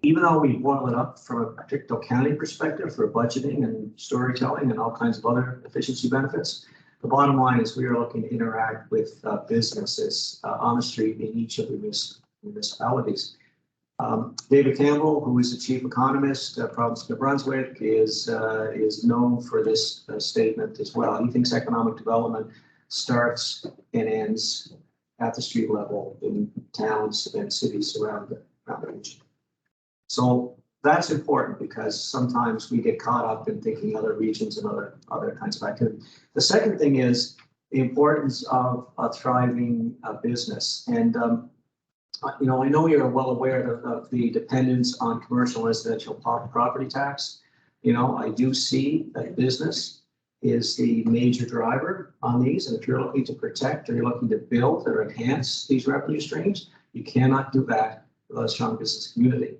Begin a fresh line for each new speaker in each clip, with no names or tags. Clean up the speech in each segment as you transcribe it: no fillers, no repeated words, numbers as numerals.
even though we boil it up from a particular county perspective for budgeting and storytelling and all kinds of other efficiency benefits, the bottom line is we are looking to interact with businesses on the street in each of the municipalities. David Campbell, who is the chief economist, province of New Brunswick, is known for this statement as well. He thinks economic development starts and ends at the street level in towns and cities around the region. So that's important because sometimes we get caught up in thinking other regions and other kinds of activity. The second thing is the importance of a thriving business. And, you know, I know you're well aware of the dependence on commercial and residential property tax. You know, I do see that business is the major driver on these. And if you're looking to protect or you're looking to build or enhance these revenue streams, you cannot do that without a strong business community.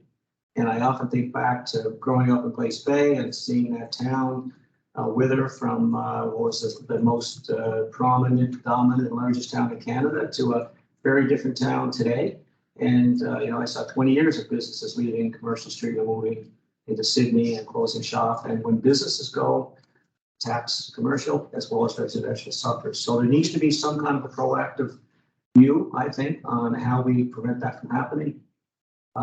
And I often think back to growing up in Glace Bay and seeing that town wither from what was the most prominent, dominant, and largest town in Canada to a very different town today. And, you know, I saw 20 years of businesses leaving Commercial Street and moving into Sydney and closing shop. And when businesses go, tax commercial as well as residential suffers. So there needs to be some kind of a proactive view, I think, on how we prevent that from happening.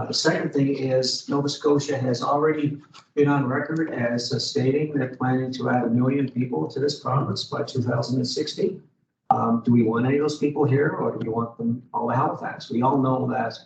The second thing is Nova Scotia has already been on record as stating they're planning to add 1 million people to this province by 2060. Do we want any of those people here, or do we want them all to Halifax? We all know that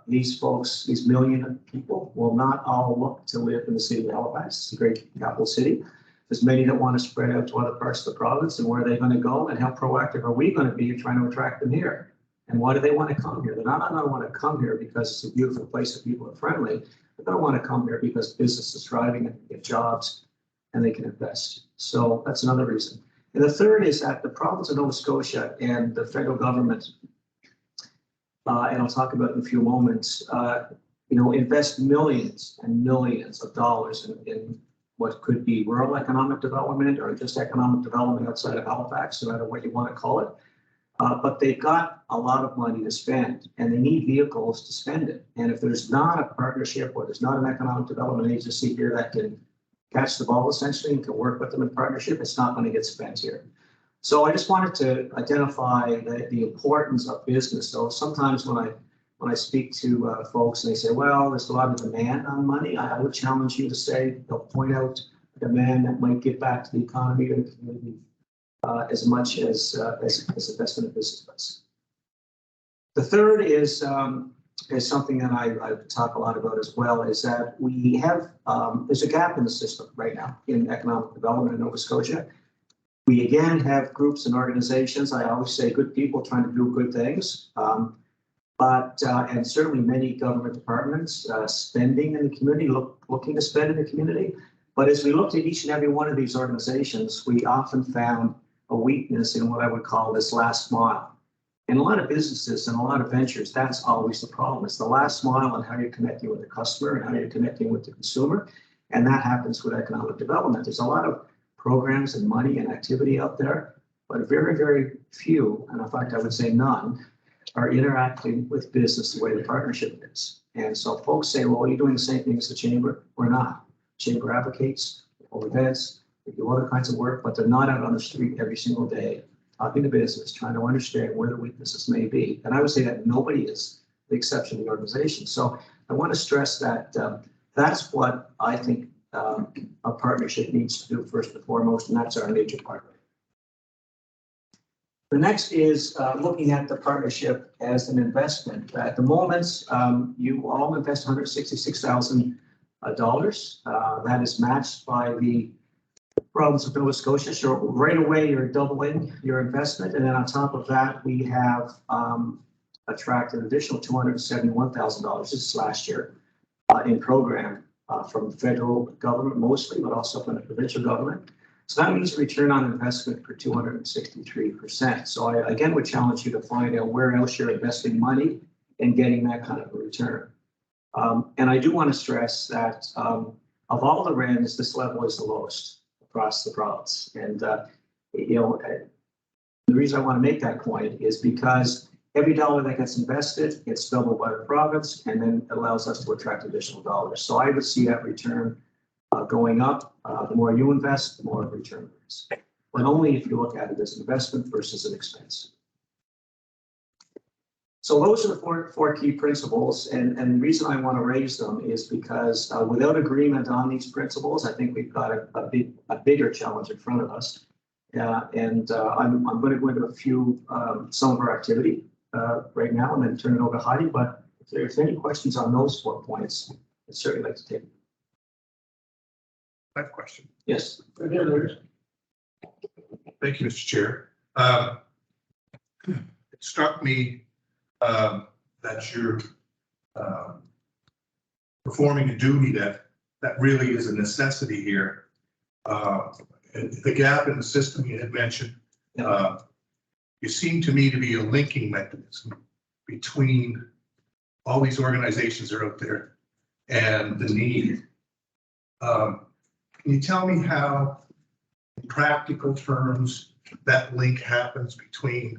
these folks, these million people, will not all look to live in the city of Halifax. It's a great capital city. There's many that want to spread out to other parts of the province, and where are they going to go, and how proactive are we going to be in trying to attract them here? And why do they want to come here? They're not going to want to come here because it's a beautiful place and people are friendly. They're going to want to come here because business is thriving and they get jobs and they can invest. So that's another reason. And the third is that the province of Nova Scotia and the federal government, and I'll talk about it in a few moments, you know, invest millions and millions of dollars in what could be rural economic development or just economic development outside of Halifax, no matter what you want to call it. But they've got a lot of money to spend and they need vehicles to spend it. And if there's not a partnership or there's not an economic development agency here that can catch the ball essentially and can work with them in partnership, it's not going to get spent here. So I just wanted to identify the importance of business. So sometimes when I speak to folks and they say, well, there's a lot of demand on money, I would challenge you to say, they'll point out a demand that might give back to the economy or the community as much as investment in business does. The third is something that I talk a lot about as well, is that we have, there's a gap in the system right now in economic development in Nova Scotia. We again have groups and organizations, I always say good people trying to do good things, and certainly many government departments spending in the community, looking to spend in the community. But as we looked at each and every one of these organizations, we often found a weakness in what I would call this last mile. In a lot of businesses and a lot of ventures, that's always the problem. It's the last mile on how you're connecting with the customer and how you're connecting with the consumer. And that happens with economic development. There's a lot of programs and money and activity out there, but very, very few, and in fact, I would say none, are interacting with business the way the partnership is. And so folks say, well, are you doing the same thing as the chamber? We're not. Chamber advocates, hold events, they do other kinds of work, but they're not out on the street every single day talking to business, trying to understand where the weaknesses may be. And I would say that nobody is, the exception of the organization. So I want to stress that that's what I think a partnership needs to do first and foremost, and that's our major part. The next is looking at the partnership as an investment. At the moment, you all invest $166,000. That is matched by the province of Nova Scotia. So right away, you're doubling your investment. And then on top of that, we have attracted an additional $271,000 this last year in program from the federal government mostly, but also from the provincial government. So that means a return on investment for 263%. So I again would challenge you to find out where else you're investing money and getting that kind of a return. And I do want to stress that of all the RENs, this level is the lowest across the province. And you know, the reason I want to make that point is because Every dollar that gets invested gets doubled by the province, and then allows us to attract additional dollars. So I would see that return going up. The more you invest, the more the return is. But only if you look at it as an investment versus an expense. So those are the four key principles, and the reason I want to raise them is because without agreement on these principles, I think we've got a bigger challenge in front of us. I'm going to go into some of our activity right now, and then turn it over to Heidi. But if there's any questions on those 4 points, I'd certainly like to take them.
I have a question.
Yes.
Thank you, Mr. Chair. It struck me that you're performing a duty that really is a necessity here. And the gap in the system you had mentioned, you seem to me to be a linking mechanism between all these organizations that are out there and the need. Can you tell me how, in practical terms, that link happens between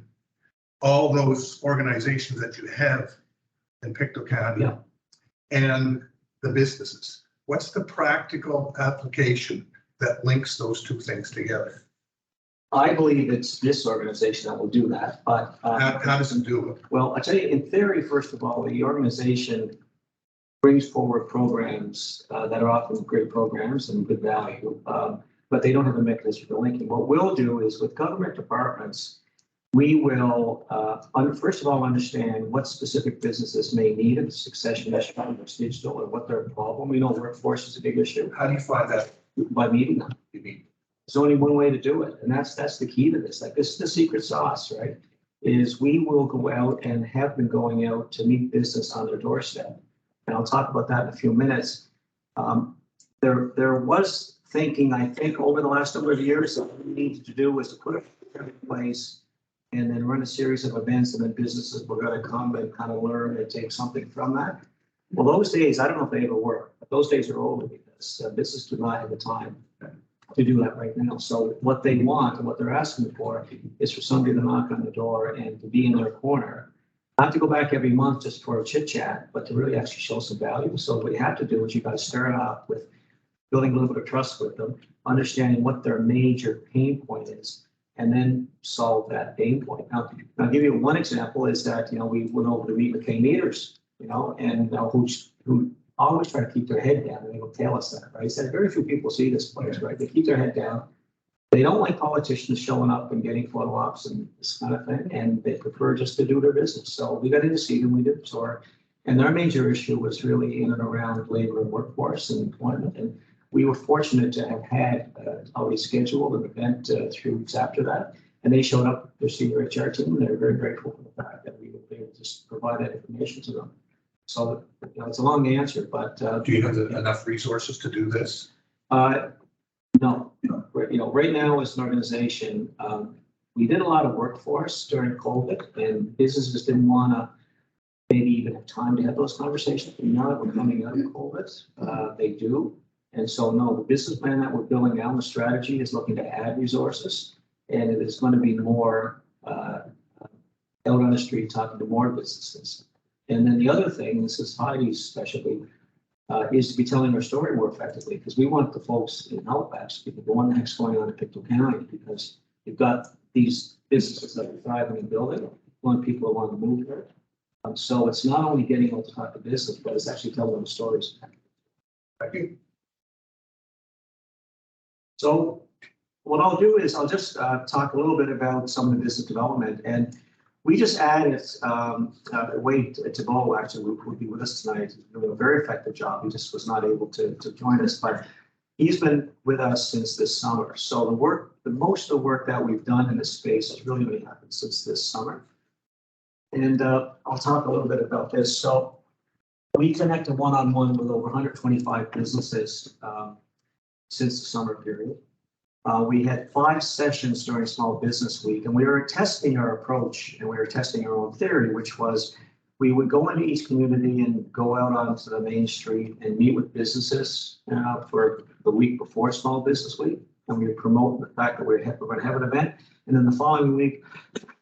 all those organizations that you have in Pictou County and the businesses? What's the practical application that links those two things together?
I believe it's this organization that will do that, but
how does it do it?
Well, I tell you, in theory, first of all, the organization brings forward programs that are often great programs and good value, but they don't have a mechanism for linking. What we'll do is with government departments, we will first of all understand what specific businesses may need a succession issue, what's digital, or what their problem. We know workforce is a big issue.
How do you find that?
By meeting them.
You mean?
There's only one way to do it, and that's the key to this. Like, this is the secret sauce, right? Is we will go out and have been going out to meet business on their doorstep. And I'll talk about that in a few minutes. There was thinking, I think, over the last number of years, that what we needed to do was to put it in place and then run a series of events, and then businesses were going to come and kind of learn and take something from that. Well, those days, I don't know if they ever were, but those days are over because business do not have the time to do that right now. So what they want and what they're asking for is for somebody to knock on the door and to be in their corner, not to go back every month just for a chit chat, but to really actually show some value. So what you have to do is you got to start off with building a little bit of trust with them, understanding what their major pain point is, and then solve that pain point. Now, I'll give you one example is that, we went over to meet McKay Meters, and who always try to keep their head down, and they will tell us that, right? He said very few people see this place, right? They keep their head down. They don't like politicians showing up and getting photo ops and this kind of thing, and they prefer just to do their business. So we got in to see them, we did the tour, and their major issue was really in and around labor and workforce and employment. And we were fortunate to have had already scheduled an event 3 weeks after that, and they showed up, their senior HR team, and they were very grateful for the fact that we were able to just provide that information to them. So it's a long answer, but
do you have enough resources to do this?
No. Right now as an organization, we did a lot of workforce during COVID, and businesses didn't want to maybe even have time to have those conversations. And now that we're coming out of COVID, they do. And so, no, the business plan that we're building now, the strategy is looking to add resources, and it is going to be more out on the street talking to more businesses. And then the other thing, this is Heidi's specialty, is to be telling our story more effectively, because we want the folks in Halifax to go, what the heck's going on in Pictou County, because you've got these businesses that are thriving and building, want people that want to move there. So it's not only getting out to talk to business, but it's actually telling them stories.
Thank you.
So what I'll do is I'll just talk a little bit about some of the business development. And we just added Wade Thibault, actually, who will be with us tonight. He's doing a very effective job. He just was not able to join us, but he's been with us since this summer. So most of the work that we've done in this space has really only happened since this summer. And I'll talk a little bit about this. So we connected one-on-one with over 125 businesses since the summer period. We had 5 sessions during Small Business Week, and we were testing our approach, and we were testing our own theory, which was we would go into each community and go out onto the main street and meet with businesses for the week before Small Business Week, and we would promote the fact that we're going to have an event. And then the following week,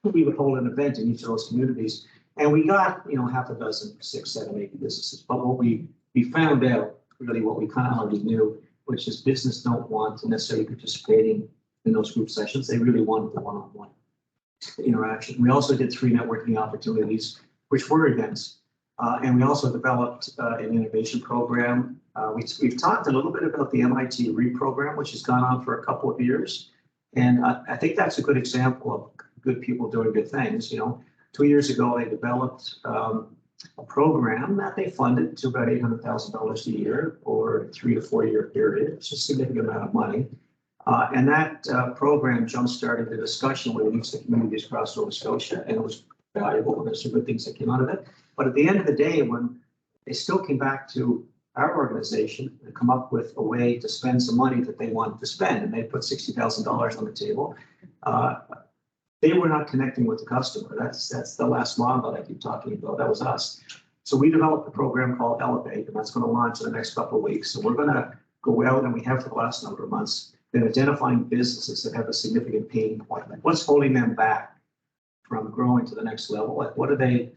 we would hold an event in each of those communities. And we got, half a dozen, 6, 7, 8 businesses. But what we found out, really what we kind of already knew, which is business don't want to necessarily participating in those group sessions. They really wanted the one-on-one interaction. We also did 3 networking opportunities, which were events. And we also developed an innovation program. We've talked a little bit about the MIT RE program, which has gone on for a couple of years. And I think that's a good example of good people doing good things. 2 years ago, they developed a program that they funded to about $800,000 a year over a 3 to 4 year period. It's a significant amount of money. And that program jump-started the discussion with each of the communities across Nova Scotia, and it was valuable. There's some good things that came out of it. But at the end of the day, when they still came back to our organization and come up with a way to spend some money that they wanted to spend, and they put $60,000 on the table, they were not connecting with the customer. That's the last model that I keep talking about. That was us. So we developed a program called Elevate, and that's going to launch in the next couple of weeks. So we're going to go out, and we have for the last number of months, been identifying businesses that have a significant pain point. Like, what's holding them back from growing to the next level? Like, what do they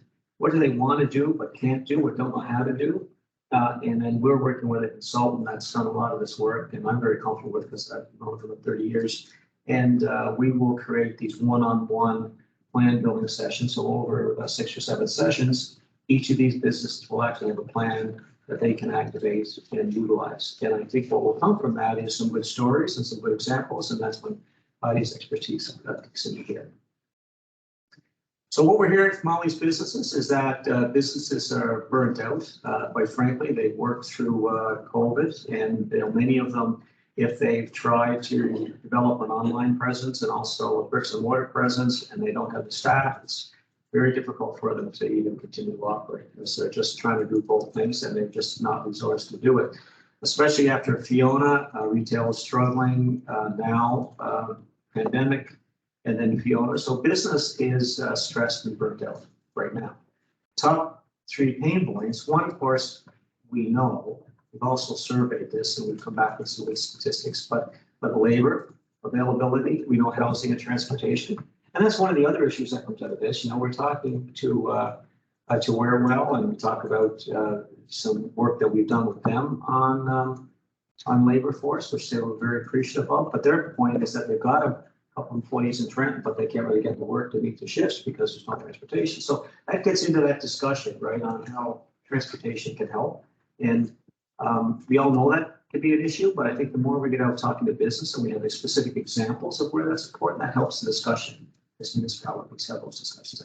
want to do but can't do or don't know how to do? And then we're working with a consultant that's done a lot of this work, and I'm very comfortable with because I've known for 30 years. And we will create these one-on-one plan building sessions. So over 6 or 7 sessions, each of these businesses will actually have a plan that they can activate and utilize. And I think what will come from that is some good stories and some good examples, and that's when Heidi's expertise kicks in here. So what we're hearing from all these businesses is that businesses are burnt out. Quite frankly, they've worked through COVID, and many of them, if they've tried to develop an online presence and also a bricks and mortar presence, and they don't have the staff, it's very difficult for them to even continue to operate because they're just trying to do both things and they're just not resourced to do it. Especially after Fiona, retail is struggling now, pandemic, and then Fiona. So business is stressed and burnt out right now. Top 3 pain points. One, of course, we know. We've also surveyed this and we've come back with some statistics, but labor availability, we know housing and transportation. And that's one of the other issues that comes out of this. We're talking to Warewell, and we talk about some work that we've done with them on labor force, which they were very appreciative of. But their point is that they've got a couple employees in Trenton, but they can't really get to work to meet the shifts because there's no transportation. So that gets into that discussion, right, on how transportation can help. And we all know that could be an issue, but I think the more we get out talking to business and we have specific examples of where that's important, that helps the discussion. As municipalities have those discussions.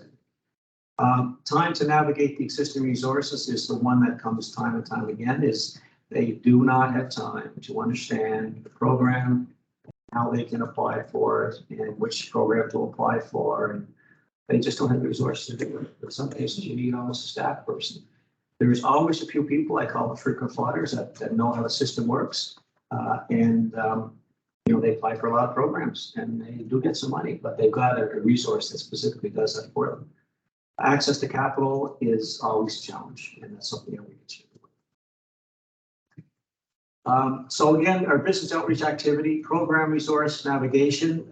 Time to navigate the existing resources is the one that comes time and time again. Is they do not have time to understand the program, how they can apply for it, and which program to apply for, and they just don't have the resources to do it. In some cases, you need almost a staff person. There's always a few people I call the frequent flyers that know how the system works, they apply for a lot of programs and they do get some money, but they've got a resource that specifically does that for them. Access to capital is always a challenge, and that's something that we continue with. So again, our business outreach activity, program resource navigation.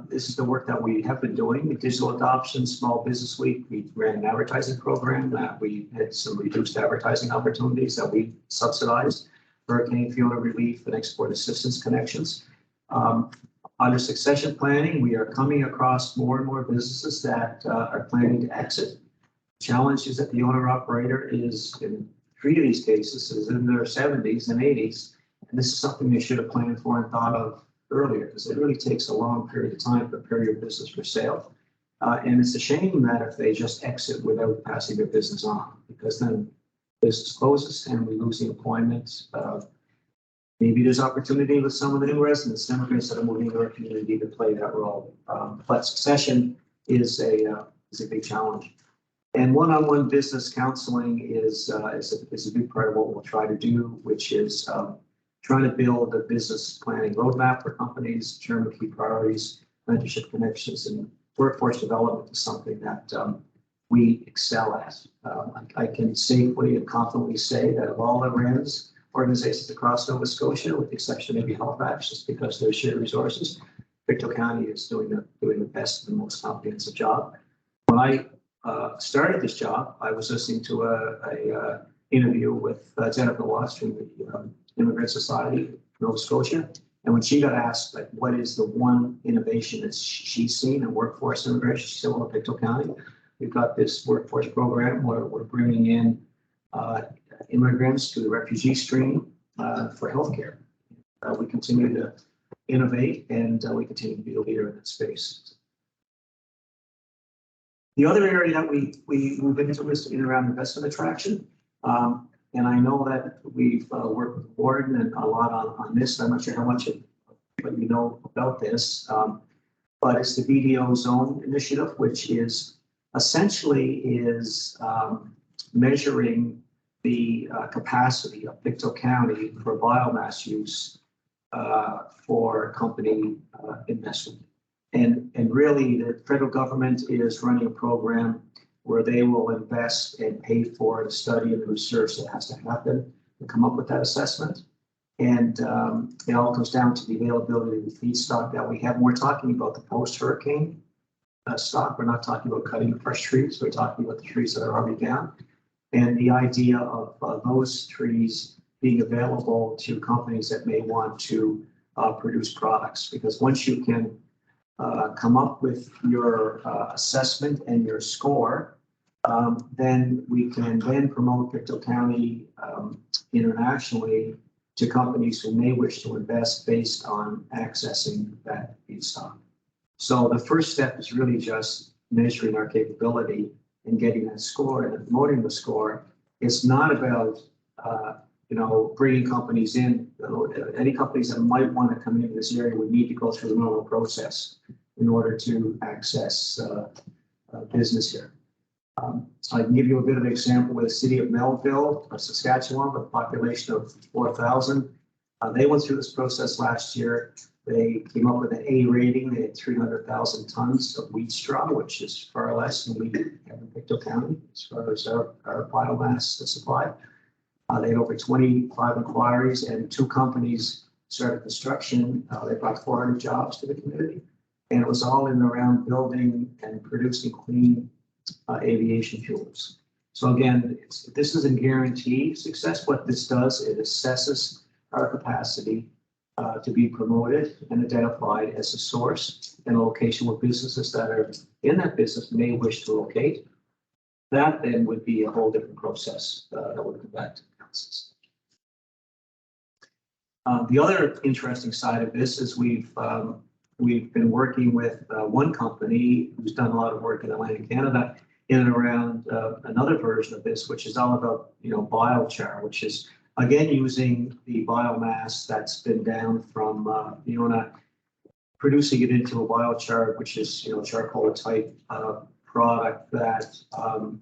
This is the work that we have been doing. Digital adoption, Small Business Week. We ran an advertising program that we had some reduced advertising opportunities that we subsidized. Hurricane Fiona relief and export assistance connections. Under succession planning, we are coming across more and more businesses that are planning to exit. Challenge is that the owner-operator is, in 3 of these cases, is in their 70s and 80s, and this is something they should have planned for and thought of earlier, because it really takes a long period of time to prepare your business for sale. And it's a shame that if they just exit without passing their business on, because then business closes and we lose the employment. Maybe there's opportunity with some of the new residents, immigrants that are moving to our community to play that role. But succession is a big challenge. And one-on-one business counseling is a big part of what we'll try to do, which is trying to build a business planning roadmap for companies, determine key priorities, mentorship connections, and workforce development is something that we excel at. I can safely and confidently say that of all the RANs organizations across Nova Scotia, with the exception of maybe Halifax, just because they're shared resources, Pictou County is doing the best and the most comprehensive job. When I started this job, I was listening to a interview with Jennifer Watts from the Immigrant Society, Nova Scotia. And when she got asked, like, what is the one innovation that she's seen in workforce immigration, she said, well, in Pictou County, we've got this workforce program where we're bringing in immigrants to the refugee stream for healthcare. We continue to innovate, and we continue to be a leader in that space. The other area that we move into is in around investment attraction. And I know that we've worked with Gordon and a lot on this. I'm not sure how much of what you know about this, but it's the BDO Zone Initiative, which is essentially measuring the capacity of Pictou County for biomass use for company investment. And really, the federal government is running a program where they will invest and pay for the study and the research that has to happen to come up with that assessment. And it all comes down to the availability of the feedstock that we have. And we're talking about the post-hurricane stock. We're not talking about cutting fresh trees. We're talking about the trees that are already down. And the idea of those trees being available to companies that may want to produce products. Because once you can come up with your assessment and your score, then we can then promote Pictou County internationally to companies who may wish to invest based on accessing that feedstock. So the first step is really just measuring our capability and getting that score and promoting the score. It's not about bringing companies in. Any companies that might want to come into this area would need to go through the normal process in order to access business here. I can give you a bit of an example with the city of Melville, Saskatchewan, with a population of 4,000. They went through this process last year. They came up with an A rating. They had 300,000 tons of wheat straw, which is far less than we have in Pictou County as far as our biomass supply. They had over 25 inquiries, and 2 companies started construction. They brought 400 jobs to the community, and it was all in and around building and producing clean aviation fuels. So again, this doesn't guarantee success. What this does, it assesses our capacity to be promoted and identified as a source and a location where businesses that are in that business may wish to locate. That then would be a whole different process that would come back to the councils. The other interesting side of this is we've been working with one company who's done a lot of work in Atlantic Canada in and around another version of this, which is all about biochar, which is again using the biomass that's been down from Fiona, producing it into a biochar, which is charcoal type product that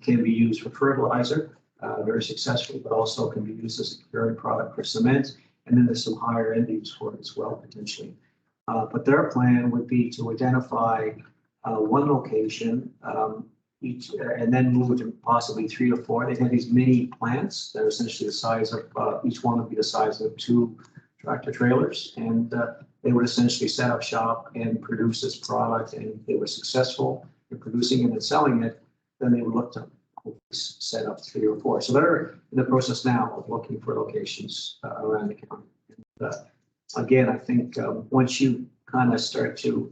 can be used for fertilizer very successfully, but also can be used as a curing product for cement. And then there's some higher end use for it as well, potentially. But their plan would be to identify one location each, and then move to possibly 3 or 4. They have these mini plants that are essentially the size of, each one would be the size of 2 tractor trailers. And they would essentially set up shop and produce this product. And if they were successful in producing it and selling it, then they would look to set up 3 or 4. So they're in the process now of looking for locations around the county. And, again, I think once you kind of start to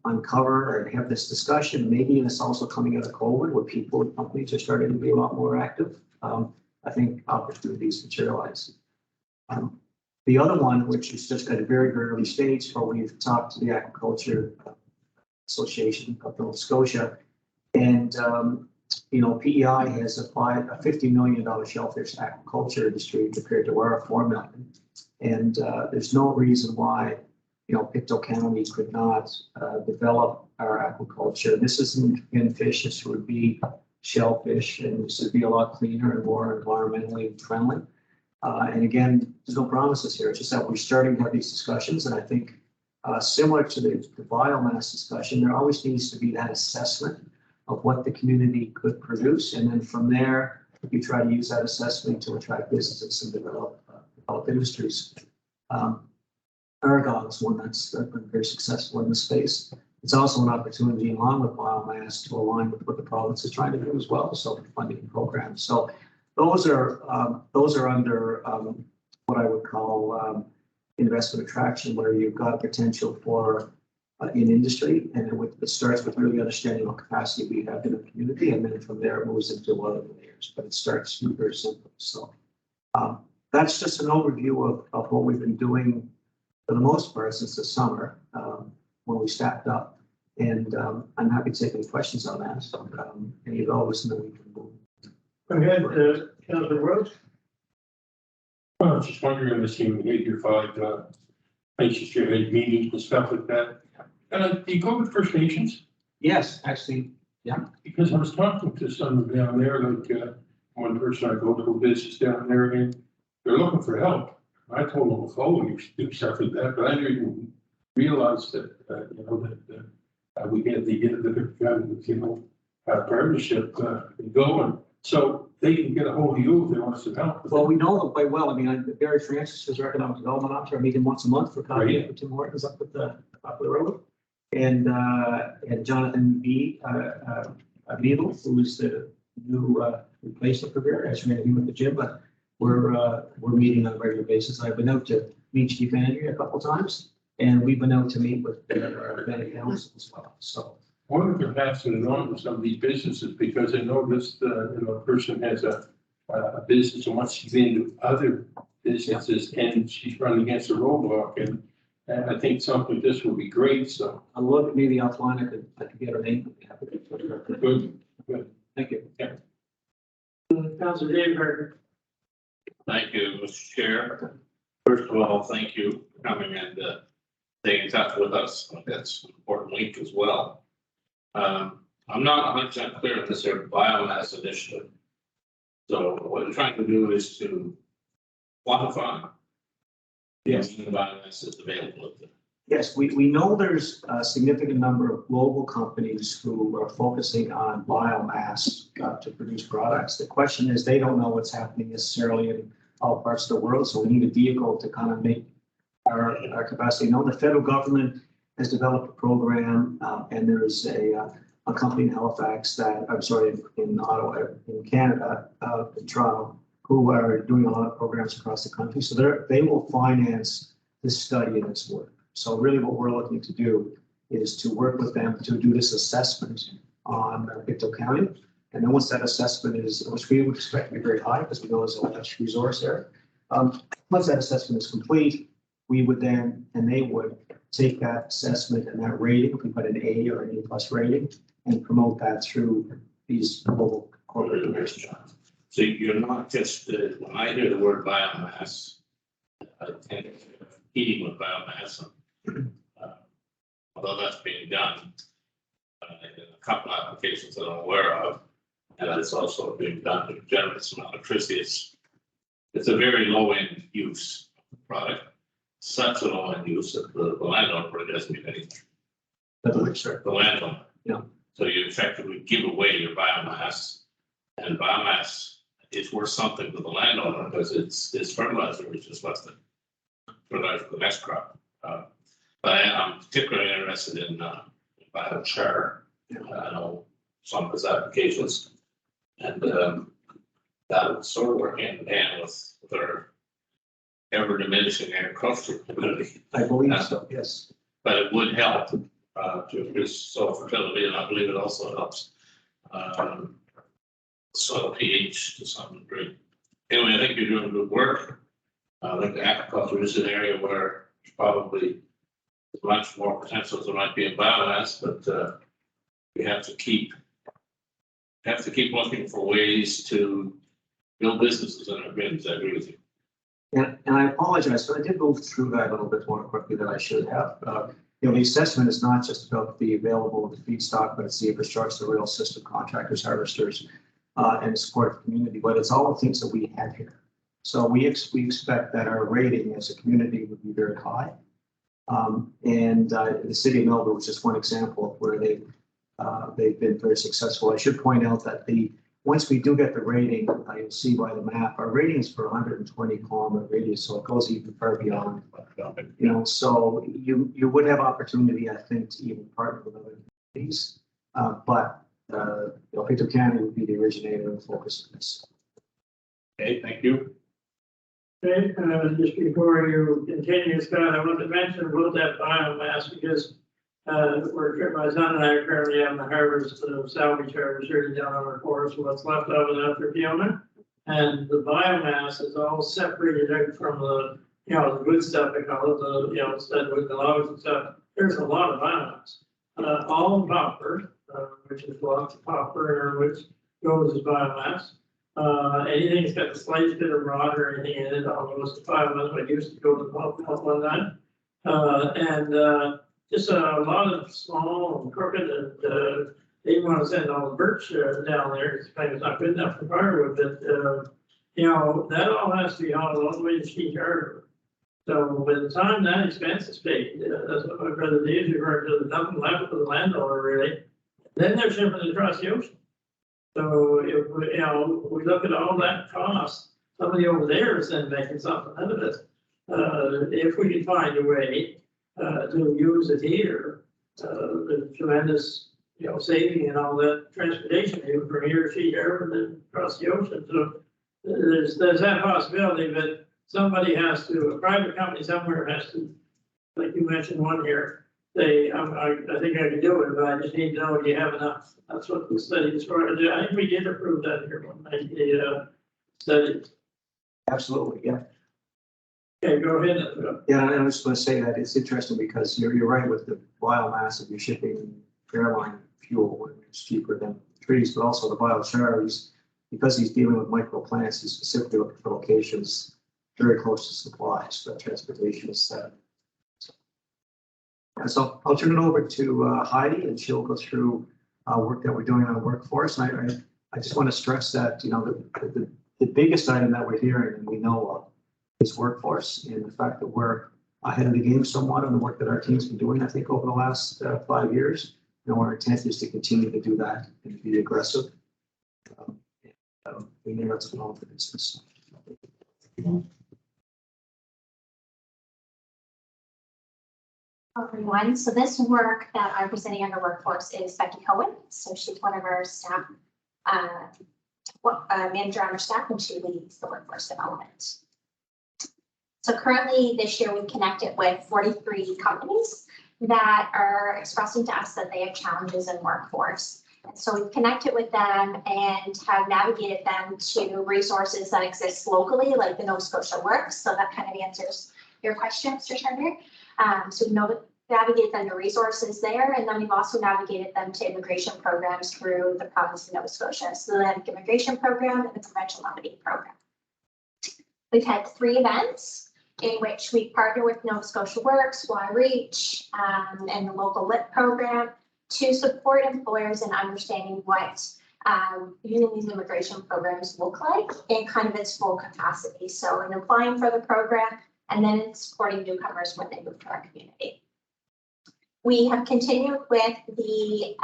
uncover and have this discussion, maybe it's also coming out of COVID where people and companies are starting to be a lot more active. I think opportunities materialize. The other one, which is just at a very, very early stage, where we've talked to the Agriculture Association of Nova Scotia, and PEI has applied a $50 million shellfish aquaculture industry compared to our $4 million. And there's no reason why Pictou County could not develop our aquaculture. This isn't in fish, this would be shellfish, and this would be a lot cleaner and more environmentally friendly. And again, there's no promises here. It's just that we're starting to have these discussions. And I think similar to the biomass discussion, there always needs to be that assessment of what the community could produce. And then from there, you try to use that assessment to attract businesses and develop industries. Aragon is one that's been very successful in the space. It's also an opportunity along with biomass to align with what the province is trying to do as well, so funding programs. So those are under what I would call investment attraction, where you've got potential for in industry, and it starts with really understanding what capacity we have in the community, and then from there it moves into other layers. But it starts very simple. So that's just an overview of what we've been doing for the most part since the summer when we staffed up. And I'm happy to take any questions on that. So any of those, and then we can move.
Go ahead, Councilor Rose.
I was just wondering, this team, 8 or 5 places you had meetings and stuff like that. Do you go with First Nations?
Yes, actually,
Because I was talking to some down there, like one person I go to a business down there, and they're looking for help. I told them, oh, you should do stuff like that, but I didn't even realize that, we had to get the partnership going. So they can get a hold of you if they want some help.
well, we know them quite well. I mean, Barry Francis is our economic development officer. I meet him once a month for coffee
Right.
at Tim Hortons up at the road. And Jonathan Beadle, who is the new replacement for Barry. I should maybe him at the gym, but we're meeting on a regular basis. I've been out to meet Chief Andrew a couple of times, and we've been out to meet with many councils as well. So.
I wonder if passing it on to some of these businesses, because I noticed, a person has a business and wants to get into other businesses, and she's running against a roadblock, and I think something like this would be great, so.
I'll look, maybe offline, I could get her name.
Good.
Thank you.
Councilor David Harder.
Thank you, Mr. Chair. First of all, thank you for coming and staying in touch with us. I think that's an important link as well. I'm not 100% clear on this here biomass initiative. So what we're trying to do is to quantify the amount of biomass that's available.
Yes, we know there's a significant number of global companies who are focusing on biomass to produce products. The question is, they don't know what's happening necessarily in all parts of the world, so we need a vehicle to kind of make our capacity known. The federal government has developed a program, and there's a company in Halifax in Ottawa, in Canada, in Toronto, who are doing a lot of programs across the country. So they will finance this study and this work. So really what we're looking to do is to work with them to do this assessment on Pictou County. And then once that assessment is, which we would expect to be very high because we know there's a large resource there. Once that assessment is complete, we would then, and they would take that assessment and that rating, if we put an A or an A+ rating, and promote that through these global corporate organizations.
So you're not just, when I hear the word biomass, I tend to heating with biomass. Although that's being done in a couple of applications that I'm aware of, and it's also being done to generate some electricity. It's a very low end use product, such a low end use that the landowner doesn't get anything. The landowner.
Yeah.
So you effectively give away your biomass, and biomass is worth something to the landowner because it's fertilizer, which is less than fertilizer for the next crop. But I'm particularly interested in biochar. I know some of his applications, and that would sort of work hand in hand with our ever diminishing agricultural community.
I believe so, yes.
But it would help to increase soil fertility, and I believe it also helps soil pH to some degree. Anyway, I think you're doing good work. I think agriculture is an area where there's probably much more potential as there might be in biomass, but we have to keep looking for ways to build businesses in our communities. I agree with you.
And I apologize, but I did move through that a little bit more quickly than I should have. The assessment is not just about the available of the feedstock, but it's the infrastructure, the rail system, contractors, harvesters, and support of the community. But it's all the things that we have here. So we expect that our rating as a community would be very high. And the city of Melbourne was just one example of where they've been very successful. I should point out that the once we do get the rating, you'll see by the map, our rating is for 120-kilometer radius, so it goes even far beyond. You know, so you would have opportunity, I think, to even partner with other communities, but you know, Pictou County would be the originator and focus of this.
Okay, thank you.
Okay, just before you continue, Scott, I want to mention about that biomass because my son and I are currently having the harvest of salvage harvest here down on our forest, what's left of it after Fiona. And the biomass is all separated out from the, you know, the good stuff, they call it, the, you know, instead with the logs and stuff. There's a lot of biomass, all copper, which is lots of copper, which goes as biomass. Anything that's got the slight bit of rot or anything in it, all goes to biomass. I used to go to the pulp one time. Just a lot of small and crooked, and they want to send all the birch down there. It's kind of not good enough for firewood, but you know, that all has to be hauled all the way to Sheet Harbor. So by the time that expense is paid, that's what my brother Dave's referring to, there's nothing left for the landowner really. Then they're shipping it across the ocean. So if we, you know, we look at all that cost, somebody over there is then making something out of it. If we can find a way to use it here, the tremendous, you know, saving and all that transportation even from here to Sheet Harbor and then across the ocean. So there's that possibility, but somebody has to, a private company somewhere has to, like you mentioned one here, say, I think I can do it, but I just need to know if you have enough. That's what the study is for. I think we did approve that here one night, the study.
Absolutely, yeah.
Okay, go ahead.
Yeah, and I was going to say that it's interesting because you're right with the biomass of your shipping airline fuel, when it's cheaper than trees, but also the biochar, because he's dealing with microplants, he's specifically looking for locations very close to supplies, so that transportation is set. So I'll turn it over to Heidi, and she'll go through work that we're doing on the workforce. And I just want to stress that, you know, the biggest item that we're hearing and we know of is workforce, and the fact that we're ahead of the game somewhat on the work that our team's been doing, I think, over the last 5 years. You know, our intent is to continue to do that and be aggressive. We know that's going on for business.
Everyone, so this work that I'm presenting under workforce is Becky Cohen. So she's one of our staff, manager on our staff, and she leads the workforce development. So currently this year we've connected with 43 companies that are expressing to us that they have challenges in workforce. And so we've connected with them and have navigated them to resources that exist locally, like the Nova Scotia Works. So that kind of answers your question, Mr. Turner. So we navigate them to resources there, and then we've also navigated them to immigration programs through the province of Nova Scotia. So the immigration program and the provincial nominating program. We've had 3 events in which we partner with Nova Scotia Works, Y-Reach, and the local LIT program to support employers in understanding what using these immigration programs look like in kind of its full capacity. So in applying for the program, and then in supporting newcomers when they move to our community. We have continued with the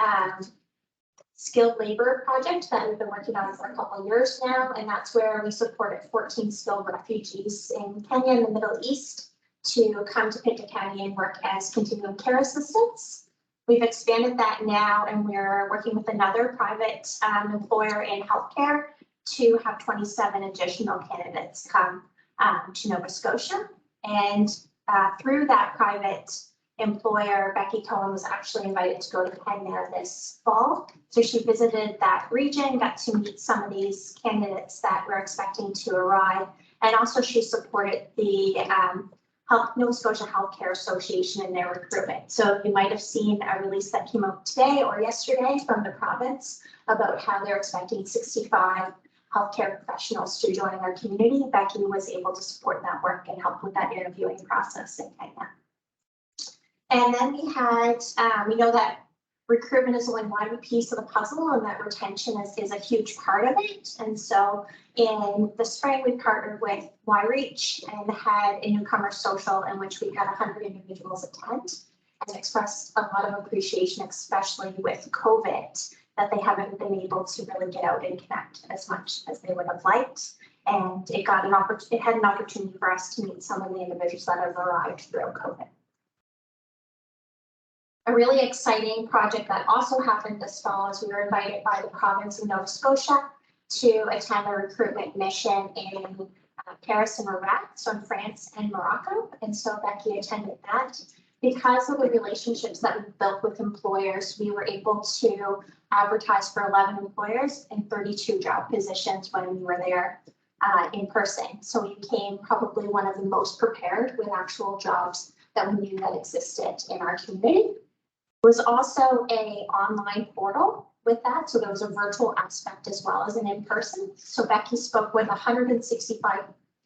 skilled labor project that we've been working on for a couple of years now, and that's where we supported 14 skilled refugees in Kenya and the Middle East to come to Pictou County and work as continuum care assistants. We've expanded that now, and we're working with another private employer in healthcare to have 27 additional candidates come to Nova Scotia. And through that private employer, Becky Cohen was actually invited to go to Kenya this fall. So she visited that region, got to meet some of these candidates that we're expecting to arrive. And also she supported the Nova Scotia Healthcare Association in their recruitment. So you might have seen a release that came out today or yesterday from the province about how they're expecting 65 healthcare professionals to join our community. Becky was able to support that work and help with that interviewing process in Kenya. And then we had, we know that recruitment is only one piece of the puzzle, and that retention is a huge part of it. And so in the spring, we partnered with Y-Reach and had a newcomer social in which we had 100 individuals attend and expressed a lot of appreciation, especially with COVID, that they haven't been able to really get out and connect as much as they would have liked. And it got it had an opportunity for us to meet some of the individuals that have arrived throughout COVID. A really exciting project that also happened this fall is we were invited by the province of Nova Scotia to attend a recruitment mission in Paris and Rabat, so in France and Morocco. And so Becky attended that. Because of the relationships that we've built with employers, we were able to advertise for 11 employers and 32 job positions when we were there in person. So we became probably one of the most prepared with actual jobs that we knew that existed in our community. There was also an online portal with that. So there was a virtual aspect as well as an in-person. So Becky spoke with 165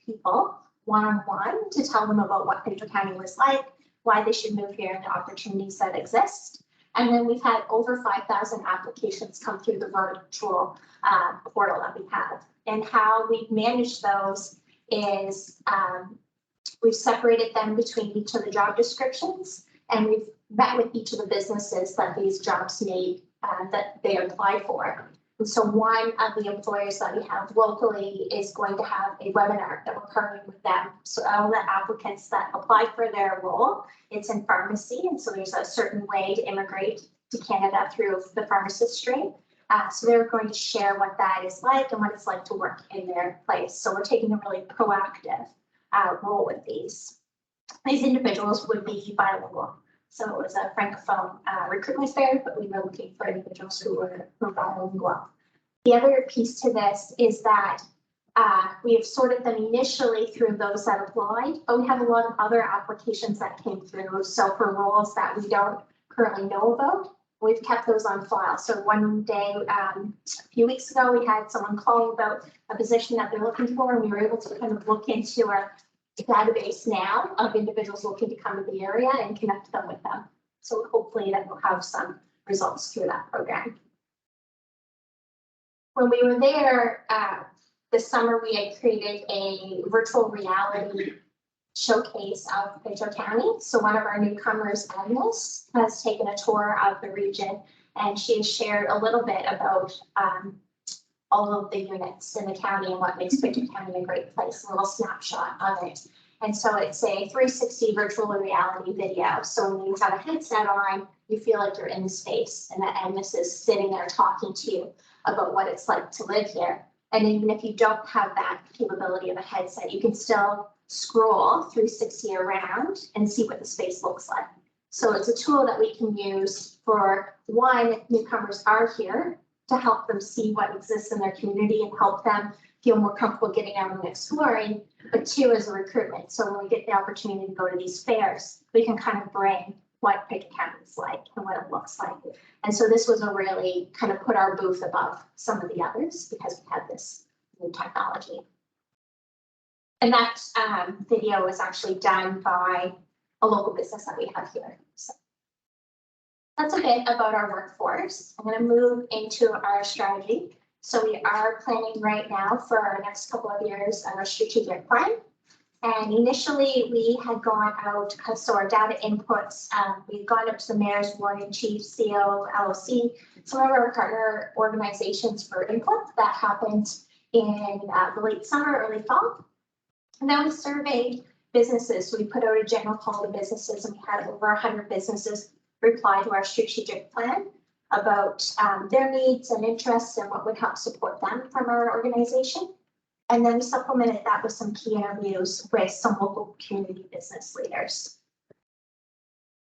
people one-on-one to tell them about what Pictou County was like, why they should move here, and the opportunities that exist. And then we've had over 5,000 applications come through the virtual portal that we have. And how we've managed those is we've separated them between each of the job descriptions, and we've met with each of the businesses that these jobs made that they applied for. And so one of the employers that we have locally is going to have a webinar that we're partnering with them. So all the applicants that apply for their role, it's in pharmacy. And so there's a certain way to immigrate to Canada through the pharmacist stream. So they're going to share what that is like and what it's like to work in their place. So we're taking a really proactive role with these. These individuals would be bilingual. So it was a francophone recruitment fair, but we were looking for individuals who were bilingual. The other piece to this is that we have sorted them initially through those that applied, but we have a lot of other applications that came through. So for roles that we don't currently know about, we've kept those on file. So one day, a few weeks ago, we had someone call about a position that they're looking for, and we were able to kind of look into our database now of individuals looking to come to the area and connect them with them. So hopefully that will have some results through that program. When we were there this summer, we had created a virtual reality showcase of Pictou County. So one of our newcomers, Agnes, has taken a tour of the region, and she has shared a little bit about all of the units in the county and what makes Pictou County a great place, a little snapshot of it. And so it's a 360 virtual reality video. So when you have a headset on, you feel like you're in the space, and that Agnes is sitting there talking to you about what it's like to live here. And even if you don't have that capability of a headset, you can still scroll 360 around and see what the space looks like. So it's a tool that we can use for, one, if newcomers are here, to help them see what exists in their community and help them feel more comfortable getting out and exploring, but two, as a recruitment. So when we get the opportunity to go to these fairs, we can kind of bring what Pictou County is like and what it looks like. And so this was a really kind of put our booth above some of the others because we had this new technology. And that video was actually done by a local business that we have here. So that's a bit about our workforce. I'm going to move into our strategy. So we are planning right now for our next couple of years our strategic plan. And initially we had gone out, so our data inputs, we've gone up to the mayor's, warden, chief, CO, LOC, some of our partner organizations for input. That happened in the late summer, early fall. And then we surveyed businesses. So we put out a general call to businesses, and we had over 100 businesses reply to our strategic plan about their needs and interests and what would help support them from our organization. And then we supplemented that with some key interviews with some local community business leaders.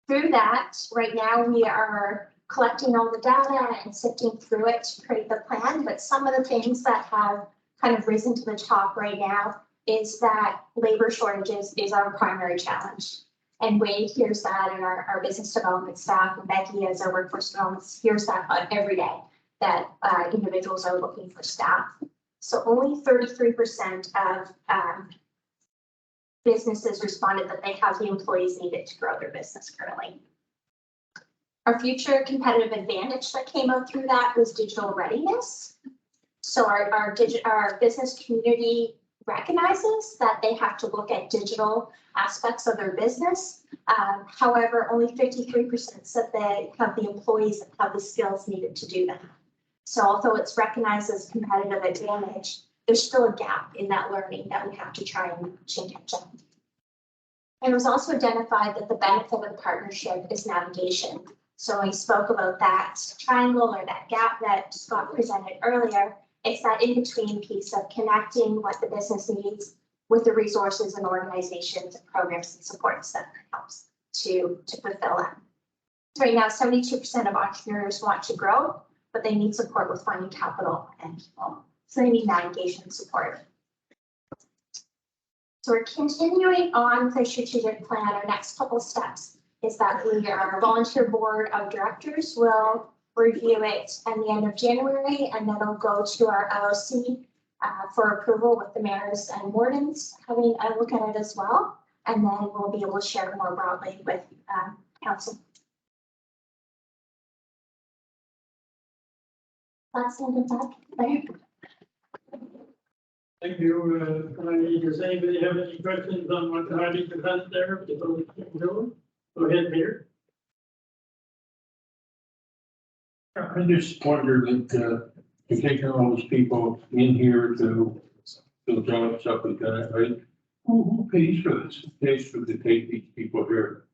Through that, right now we are collecting all the data and sifting through it to create the plan. But some of the things that have kind of risen to the top right now is that labor shortages is our primary challenge. And Wade hears that, and our business development staff, and Becky as our workforce development hears that every day, that individuals are looking for staff. So only 33% of businesses responded that they have the employees needed to grow their business currently. Our future competitive advantage that came out through that was digital readiness. So our business community recognizes that they have to look at digital aspects of their business. However, only 53% said they have the employees that have the skills needed to do that. So although it's recognized as competitive advantage, there's still a gap in that learning that we have to try and change. And it was also identified that the benefit of the partnership is navigation. So we spoke about that triangle or that gap that Scott presented earlier. It's that in-between piece of connecting what the business needs with the resources and organizations and programs and supports that helps to fulfill that. So right now, 72% of entrepreneurs want to grow, but they need support with finding capital and people. So they need navigation support. So we're continuing on the strategic plan. Our next couple steps is that our volunteer board of directors will review it at the end of January, and then it'll go to our LOC for approval with the mayors and wardens having a look at it as well. And then we'll be able to share more broadly with council. Let's end it back there.
Thank you. Does anybody have any questions on what Heidi presented there? Go ahead, Peter.
I just wonder that you're taking all these people in here to fill jobs up with that, right? Who pays for this? Who pays for to take these people here?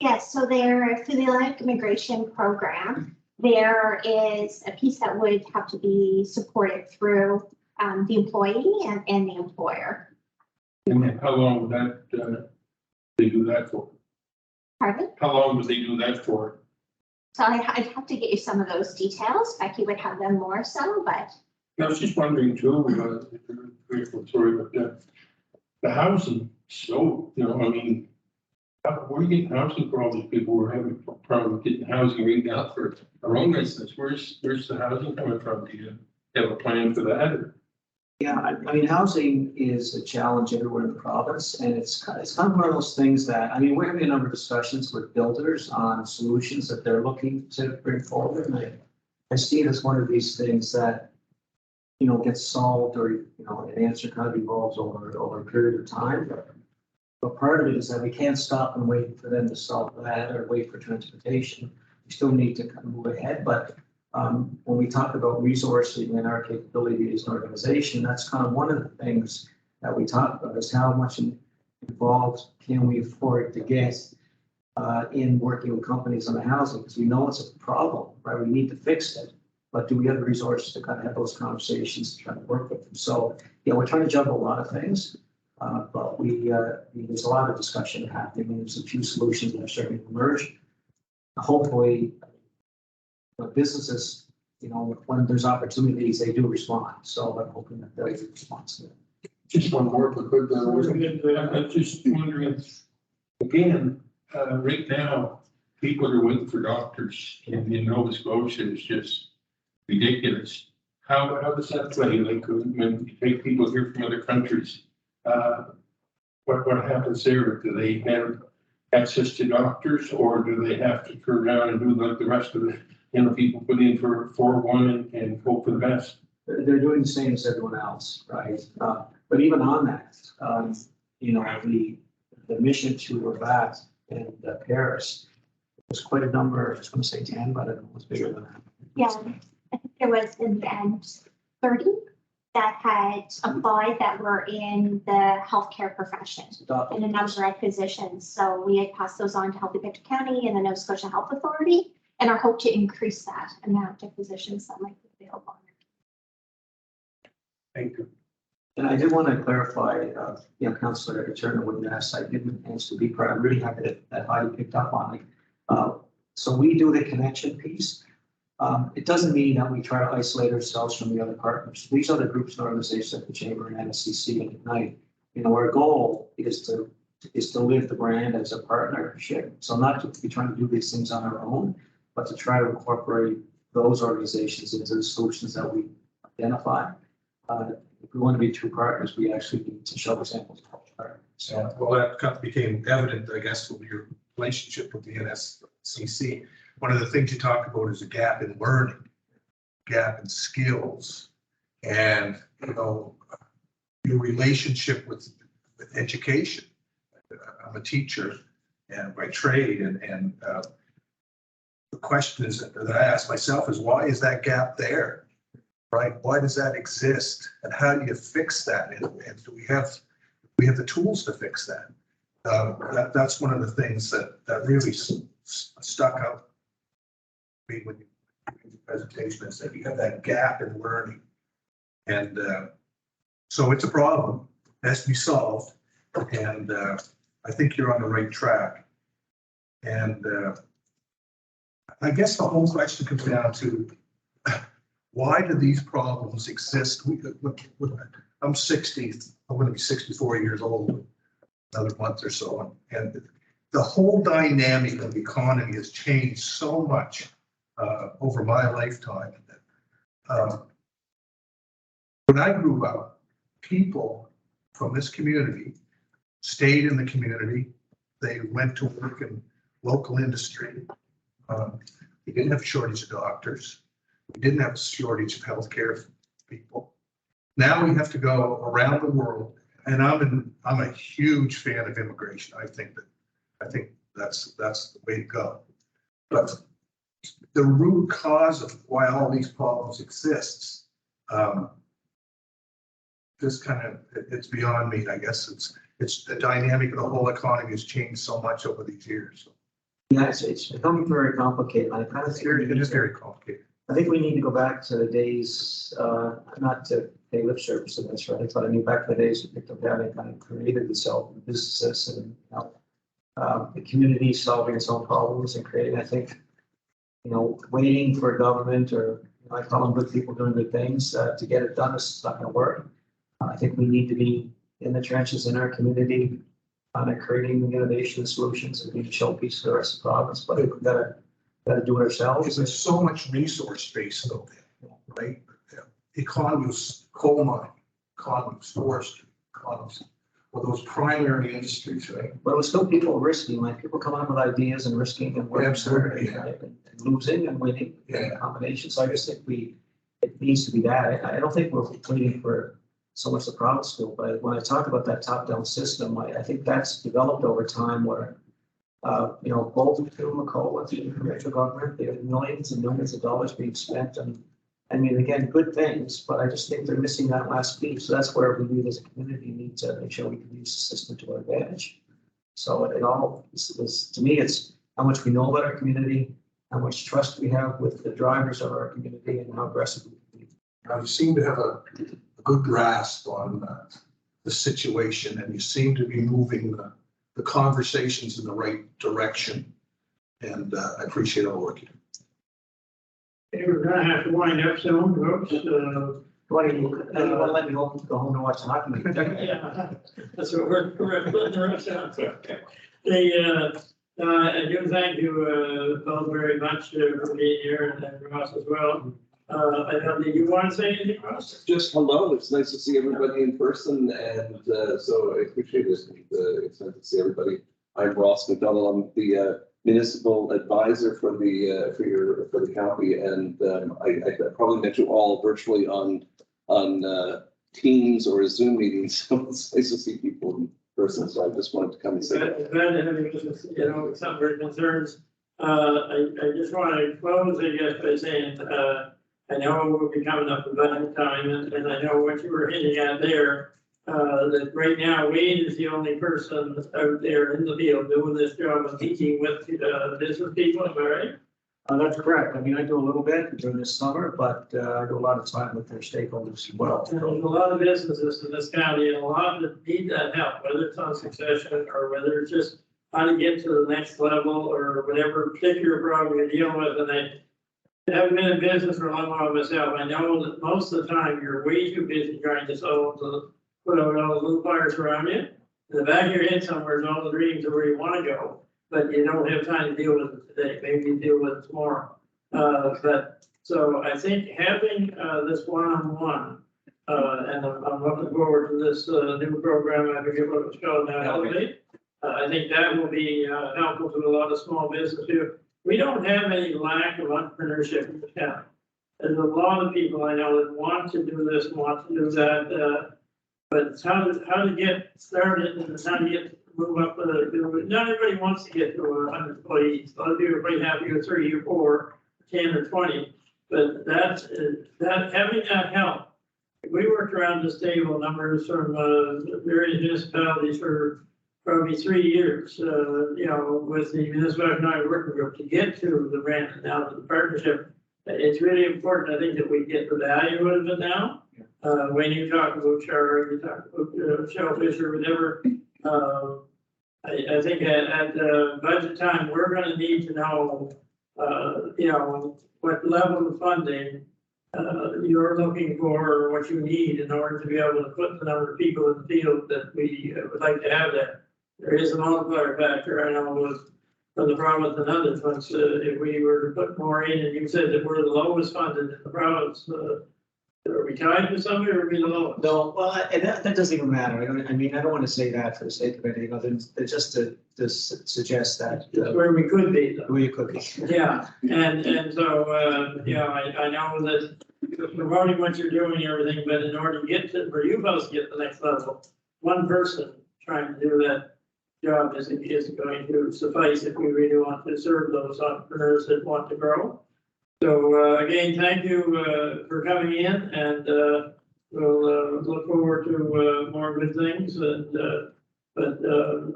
Yes, so they're through the Atlantic Immigration Program. There is a piece that would have to be supported through the employee and the employer.
And how long would that they do that for?
Pardon?
How long would they do that for?
So I'd have to get you some of those details. Becky would have them more so, but.
I was just wondering too, sorry, but the housing, so, you know, I mean, where are you getting housing for all these people who are having a problem getting housing right now for our own residents? Where's the housing coming from? Do you have a plan for that? Or?
Yeah, I mean, housing is a challenge everywhere in the province, and it's kind of one of those things that, I mean, we're having a number of discussions with builders on solutions that they're looking to bring forward. And I see it as one of these things that, you know, gets solved, or, you know, an answer kind of evolves over a period of time. But part of it is that we can't stop and wait for them to solve that or wait for transportation. We still need to kind of move ahead, but when we talk about resourcing and our capability as an organization, that's kind of one of the things that we talk about, is how much involved can we afford to get in working with companies on the housing, because we know it's a problem, right? We need to fix it, but do we have the resources to kind of have those conversations and try to work with them? So, yeah, we're trying to juggle a lot of things, but there's a lot of discussion happening, and there's a few solutions that are starting to emerge. Hopefully, businesses, you know, when there's opportunities, they do respond. So I'm hoping that they'll respond to it.
Just one more, if I could. I'm just wondering, again, right now, people are waiting for doctors in Nova Scotia is just ridiculous. How does that play? Like when you take people here from other countries, what happens there? Do they have access to doctors, or do they have to turn around and do like the rest of the, you know, people put in for 4-1 and hope for the best?
They're doing the same as everyone else, right? But even on that, you know, the mission to Rabat and Paris was quite a number. I was going to say 10, but it was bigger than that.
Yeah, I think there was in the end 30 that had applied that were in the healthcare profession in a number of positions. So we had passed those on to Healthy Pictou County and the Nova Scotia Health Authority, and our hope to increase that amount of positions that might be available.
Thank you.
And I did want to clarify, you know, Councillor Turner, when you asked, I didn't answer to be part. I'm really happy that Heidi picked up on it. So we do the connection piece. It doesn't mean that we try to isolate ourselves from the other partners. These other groups and organizations like the Chamber and NSCC and Ignite, you know, our goal is to live the brand as a partnership. So not to be trying to do these things on our own, but to try to incorporate those organizations into the solutions that we identify. If we want to be true partners, we actually need to show examples of partners.
So, well, that kind of became evident, I guess, with your relationship with the NSCC. One of the things you talk about is a gap in learning, gap in skills, and, you know, your relationship with education. I'm a teacher and by trade, and the question is that I ask myself is why is that gap there? Right? Why does that exist? And how do you fix that? And do we have the tools to fix that? That's one of the things that really stuck out to me when the presentation is that you have that gap in learning. And so it's a problem, it has to be solved. And I think you're on the right track. And I guess the whole question comes down to why do these problems exist? I'm 60, I'm going to be 64 years old another month or so. And the whole dynamic of the economy has changed so much over my lifetime. When I grew up, people from this community stayed in the community. They went to work in local industry. We didn't have a shortage of doctors. We didn't have a shortage of healthcare people. Now we have to go around the world, and I'm a huge fan of immigration. I think that's the way to go. But the root cause of why all these problems exists, just kind of, it's beyond me. I guess it's the dynamic of the whole economy has changed so much over these years.
Yeah, it's becoming very complicated. I kind of
It is very complicated.
I think we need to go back to the days, not to pay lip service to this, right? But I mean, back to the days when Pictou County kind of created itself, and businesses and, the community solving its own problems and creating, I think, waiting for government or, I call them good people doing good things, to get it done is not gonna work. I think we need to be in the trenches in our community, creating innovation solutions and being showpiece for the rest of the province, but we've gotta do it ourselves.
Because there's so much resource space though, right? Economies, coal mining, economies, forestry, economies, or those primary industries, right?
But it was still people risking, like people coming up with ideas and risking and working.
Absolutely, yeah.
Right? And losing and winning
Yeah.
in combination. So I just think it needs to be that. I don't think we're waiting for so much the province to, but when I talk about that top-down system, I think that's developed over time where, both through McCall and through the provincial government, there are millions and millions of dollars being spent. And I mean, again, good things, but I just think they're missing that last piece. So that's where we as a community need to make sure we can use the system to our advantage. So it all is, to me, it's how much we know about our community, how much trust we have with the drivers of our community, and how aggressive we can be.
Now, you seem to have a good grasp on the situation, and you seem to be moving the conversations in the right direction. And I appreciate all the work you do.
Okay, we're gonna have to wind up soon, folks.
Why do you want to let me go home and watch hockey?
Yeah, that's what we're putting the rest out. I do thank you both very much for being here, and Ross as well. I don't think you want to say anything, Ross?
Just hello. It's nice to see everybody in person, and so I appreciate it. It's nice to see everybody. I'm Ross McDonald. I'm the municipal advisor for the county, and I probably met you all virtually on Teams or Zoom meetings. So it's nice to see people in person. So I just wanted to come and say that.
Glad to have you, some of our concerns. I just want to close, I guess, by saying, I know we'll be coming up with budget time, and I know what you were hinting at there. That right now Wade is the only person out there in the field doing this job of teaching with business people, am I right?
That's correct. I mean, I do a little bit during this summer, but I do a lot of time with their stakeholders as well.
And there's a lot of businesses in this county, and a lot that need that help, whether it's on succession or whether it's just how to get to the next level or whatever particular problem you're dealing with. And I haven't been in business for a long while myself. I know that most of the time you're way too busy trying to put out all the little fires around you. In the back of your head somewhere is all the dreams of where you want to go, but you don't have time to deal with it today. Maybe you deal with it tomorrow. So I think having this one-on-one, and I'm looking forward to this new program. I forget what it's called now. Elevate. I think that will be helpful to a lot of small business people. We don't have any lack of entrepreneurship in the town. There's a lot of people I know that want to do this, want to do that, but it's how to get started and it's how to get move up, not everybody wants to get to 100 employees. A lot of people are pretty happy with 3 or 4, 10 or 20. But that having that help, we worked around this table numbers from various municipalities for probably 3 years, with the Municipal Economic Working Group to get to the rent and now to the partnership. It's really important, I think, that we get the value out of it now. When you talk about charter, you talk about shellfish or whatever, I think at budget time, we're gonna need to know, what level of funding you're looking for or what you need in order to be able to put the number of people in the field that we would like to have there. There is a multiplier factor, I know, with from the province and others, but if we were to put more in, and you said that we're the lowest funded in the province, are we tied with somebody or are we the lowest?
No, well, and that doesn't even matter. I don't want to say that for the sake of anything other than just to suggest that.
That's where we could be, though.
Who you cooking?
Yeah, and so, I know that you're promoting what you're doing and everything, but in order to get to, for you folks to get to the next level, one person trying to do that job isn't going to suffice if we really want to serve those entrepreneurs that want to grow. So, again, thank you, for coming in, and, we'll, look forward to, more good things, and, but,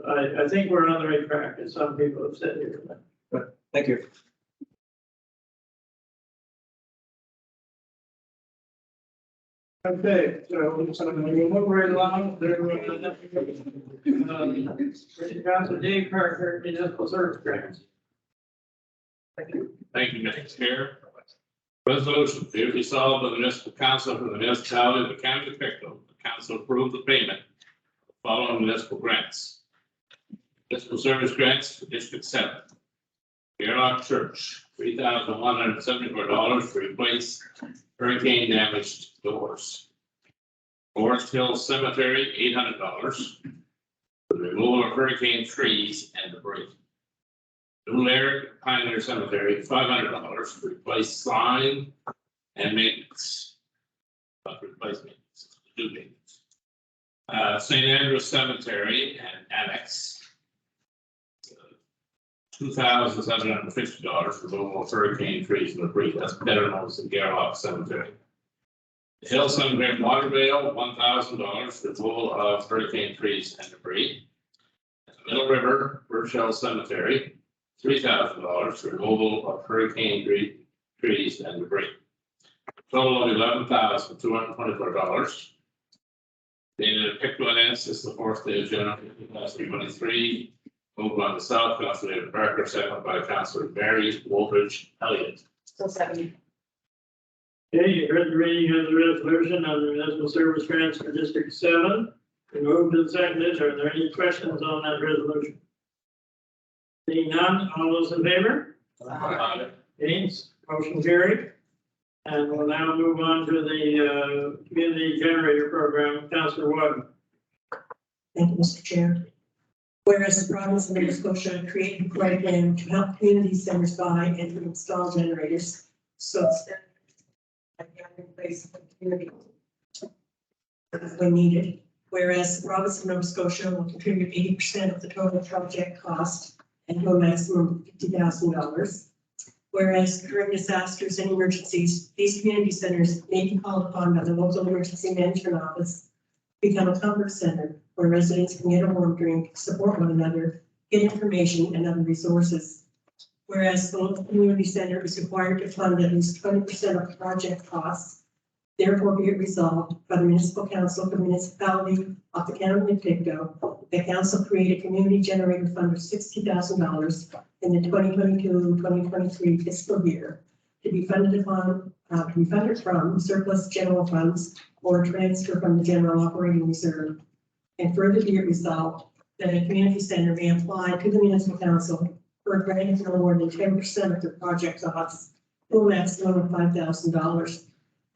I think we're on the right track, as some people have said here.
Thank you.
Okay, so we'll move right along. Councilor Dave Parker, Municipal Service Grants. Thank you.
Thank you, Mr. Chair. Resolution, be it resolved by the municipal council for the municipality of the county of Pictou, the council approve the payment of the following municipal grants. Municipal service grants for District 7. Bearlock Church, $3,174 to replace hurricane damaged doors. Forest Hill Cemetery, $800 for the removal of hurricane trees and debris. New Laird Pioneer Cemetery, $500 to replace sign and maintenance. Not replace maintenance, do maintenance. St. Andrews Cemetery and Annex. $2,750 for removal of hurricane trees and debris. That's better known as the Garlock Cemetery. The Hill Cemetery in Watervale, $1,000 for removal of hurricane trees and debris. The Middle River Burchell Cemetery, $3,000 for removal of hurricane trees and debris. Total of $11,224. Dated at Pictou, this is the 4th day of January 2023. Moved on the South, Councilor David Parker, seconded by Councilor Barry Wolfridge Elliott.
So 70.
Okay, you heard the reading of the resolution on the municipal service grants for District 7. We moved and seconded. Are there any questions on that resolution? Seeing none, all those in favor?
Aye.
Against, motion carried. And we'll now move on to the community generator program. Councilor Wood.
Thank you, Mr. Chair. Whereas the province of Nova Scotia created a program to help community centers buy and to install generators. So it's in place of the community when needed. Whereas the province of Nova Scotia will contribute 80% of the total project cost and to a maximum of $50,000. Whereas during disasters and emergencies, these community centers may be called upon by the local emergency management office to become a comfort center where residents can get a warm drink, support one another, get information and other resources. Whereas the local community center is required to fund at least 20% of the project costs, therefore be it resolved by the Municipal Council of the Municipality of the County of Pictou, the council create a community generator fund of $60,000 in the 2022-2023 fiscal year to be funded from surplus general funds or transfer from the general operating reserve. And further be it resolved that a community center may apply to the municipal council for a grant of no more than 10% of their project costs to a maximum of $5,000.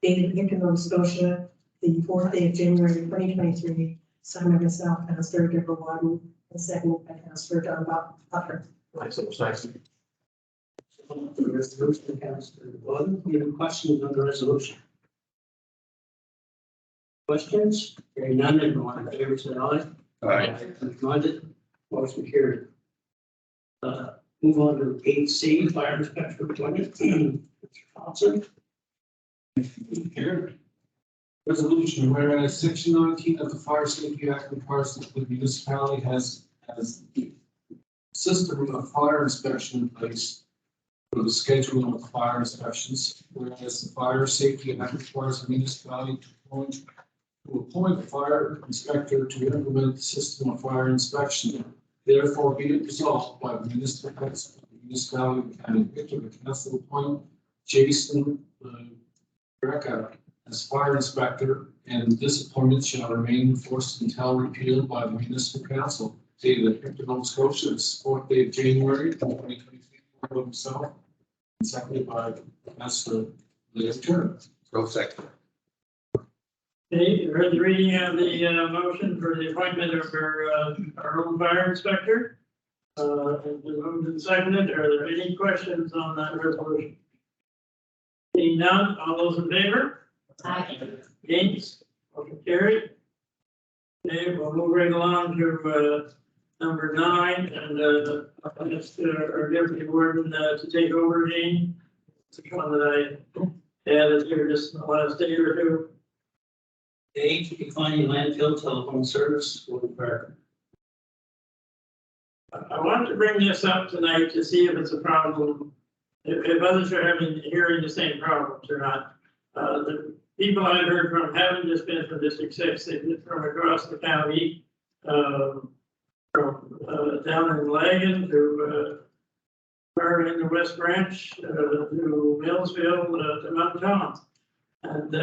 Dated Pictou, Nova Scotia, the 4th day of January 2023, signed by myself, Councilor Deborah Wadden, and seconded by Councilor John Butler.
Second.
The resolution, Councilor Wadden, any questions on the resolution? Questions? Hearing none, everyone in favor say aye.
Aye.
Joined it. Motion carried. Move on to 8C, fire inspection appointment. Mr. Thompson.
Here. Resolution, whereas section 19 of the Fire Safety Act requires that the municipality has the system of fire inspection in place for the scheduling of fire inspections, whereas the Fire Safety Act requires the municipality to appoint a fire inspector to implement the system of fire inspection. Therefore, be it resolved by the municipality of the county of Victor, the council appoint Jason Greca as fire inspector, and this appointment shall remain in force until repealed by the municipal council dated at Victor, Nova Scotia, the 4th day of January 2023, of himself, and seconded by Councilor Turner.
So second.
Okay, you heard the reading of the motion for the appointment of our own fire inspector. And the moved and seconded. Are there any questions on that resolution? Seeing none, all those in favor?
Aye.
Against? Motion carried. Okay, we'll move right along to number 9, and I'll ask our deputy warden to take over again. It's one that I added here just in the last day or two.
A, declining landfill telephone service for the fire.
I wanted to bring this up tonight to see if it's a problem, if others are hearing the same problems or not. The people I've heard from haven't just been from District 6, they've been from across the county, from down in Lagan to far in the West Branch, to Millsville, to Mount Tom. And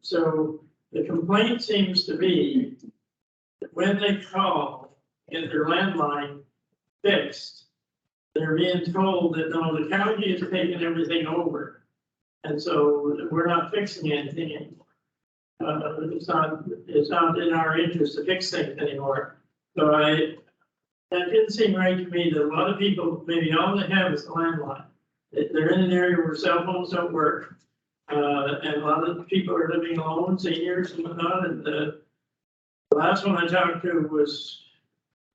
so the complaint seems to be that when they call and get their landline fixed, they're being told that no, the county is taking everything over. And so we're not fixing anything anymore. It's not in our interest to fix things anymore. So that didn't seem right to me that a lot of people, maybe all they have is the landline. They're in an area where cell phones don't work. And a lot of people are living alone, seniors and whatnot. And the last one I talked to was